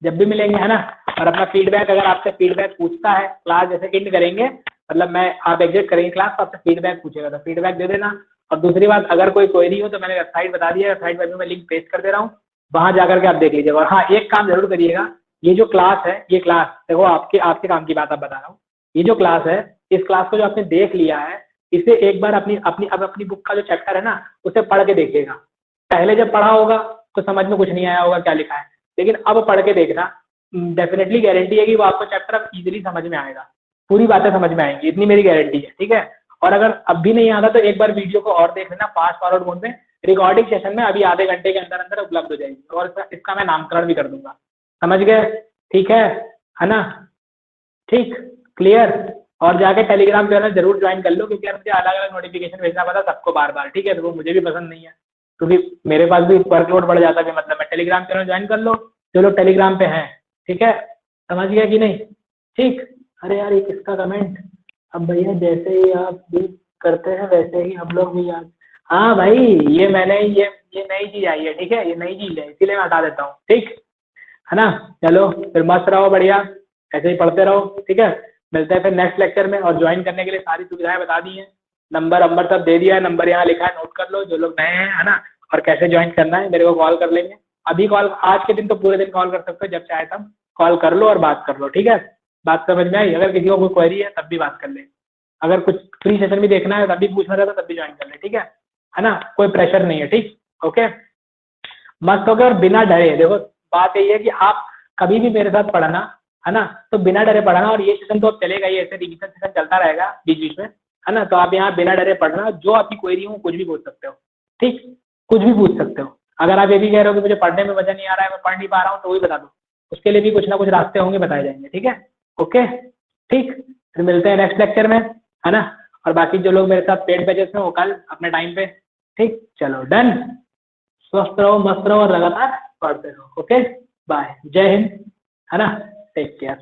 जब भी मिलेंगे, है ना। और अपना फीडबैक, अगर आपसे फीडबैक पूछता है क्लास जैसे एंड करेंगे, मतलब मैं आप एग्जिट करेंगे क्लास, तो आपसे फीडबैक पूछेगा तो फीडबैक दे देना। और दूसरी बात, अगर कोई क्वेरी हो तो मैंने वेबसाइट बता दिया, वेबसाइट पर भी मैं लिंक पेस्ट कर दे रहा हूँ, वहां जाकर के आप देख लीजिएगा। और हाँ, एक काम जरूर करिएगा, ये जो क्लास है, ये क्लास देखो, आपके आपके काम की बात आप बता रहा हूँ, ये जो क्लास है, इस क्लास को जो आपने देख लिया है, इसे एक बार अपनी बुक का जो चैप्टर है ना, उसे पढ़ के देखिएगा। पहले जब पढ़ा होगा तो समझ में कुछ नहीं आया होगा क्या लिखा है, लेकिन अब पढ़ के देखना, डेफिनेटली गारंटी है कि वो आपको चैप्टर अब इजीली समझ में आएगा। पूरी बातें समझ में आएंगी, इतनी मेरी गारंटी है, ठीक है। और अगर अब भी नहीं आता तो एक बार वीडियो को और देख लेना फास्ट फॉरवर्ड मोड में, रिकॉर्डिंग सेशन में अभी आधे घंटे के अंदर अंदर उपलब्ध हो जाएगी, और इसका मैं नामकरण भी कर दूंगा, समझ गए, ठीक है ना, ठीक, क्लियर। और जाके टेलीग्राम चैनल जरूर ज्वाइन कर लो, क्योंकि यार मुझे अलग अलग नोटिफिकेशन भेजना पड़ता सबको बार बार, ठीक है, तो वो मुझे भी पसंद नहीं है, क्योंकि मेरे पास भी वर्कलोड बढ़ जाता है, मतलब मैं टेलीग्राम चैनल ज्वाइन कर लो जो लोग टेलीग्राम पे हैं, ठीक है, समझ गया कि नहीं, ठीक। अरे यार ये किसका कमेंट, अब भैया जैसे ही आप भी करते हैं वैसे ही हम लोग भी याद, हाँ भाई ये मैंने ये नई चीज आई है, ठीक है, ये नई चीज है, इसीलिए मैं हटा देता हूँ, ठीक है ना। चलो फिर मस्त रहो, बढ़िया, ऐसे ही पढ़ते रहो, ठीक है। मिलते हैं फिर नेक्स्ट लेक्चर में, और ज्वाइन करने के लिए सारी सुविधाएं बता दी हैं, नंबर सब दे दिया है, नंबर यहाँ लिखा है, नोट कर लो जो लोग नए हैं, है ना। और कैसे ज्वाइन करना है मेरे को कॉल कर लेंगे, अभी कॉल, आज के दिन तो पूरे दिन कॉल कर सकते हो, जब चाहे तब कॉल कर लो और बात कर लो, ठीक है। बात समझ में आई, अगर किसी को कोई क्वेरी है तब भी बात कर ले, अगर कुछ फ्री सेशन भी देखना है तब भी पूछना रहता तब भी ज्वाइन कर ले, ठीक है ना, कोई प्रेशर नहीं है, ठीक, ओके, मस्त हो गया। और बिना डरे, देखो बात यही है कि आप कभी भी मेरे साथ पढ़ना, है ना, तो बिना डरे पढ़ना, और ये सेशन तो अब चलेगा ही, ऐसे रिविजन सेशन चलता रहेगा बीच बीच में, है ना, तो आप यहाँ बिना डरे पढ़ना, जो आपकी क्वेरी हो कुछ भी पूछ सकते हो, ठीक, कुछ भी पूछ सकते हो। अगर आप ये भी कह रहे हो कि मुझे पढ़ने में मजा नहीं आ रहा है, मैं पढ़ नहीं पा रहा हूँ, तो वही बता दो, उसके लिए भी कुछ ना कुछ रास्ते होंगे, बताए जाएंगे, ठीक है, ओके, ठीक। फिर मिलते हैं नेक्स्ट लेक्चर में, है ना। और बाकी जो लोग मेरे साथ पेड बैचेस में, वो कल अपने टाइम पे, ठीक, चलो डन, स्वस्थ रहो, मस्त रहो, और लगातार पढ़ते रहो, ओके, बाय, जय हिंद, है ना, टेक केयर।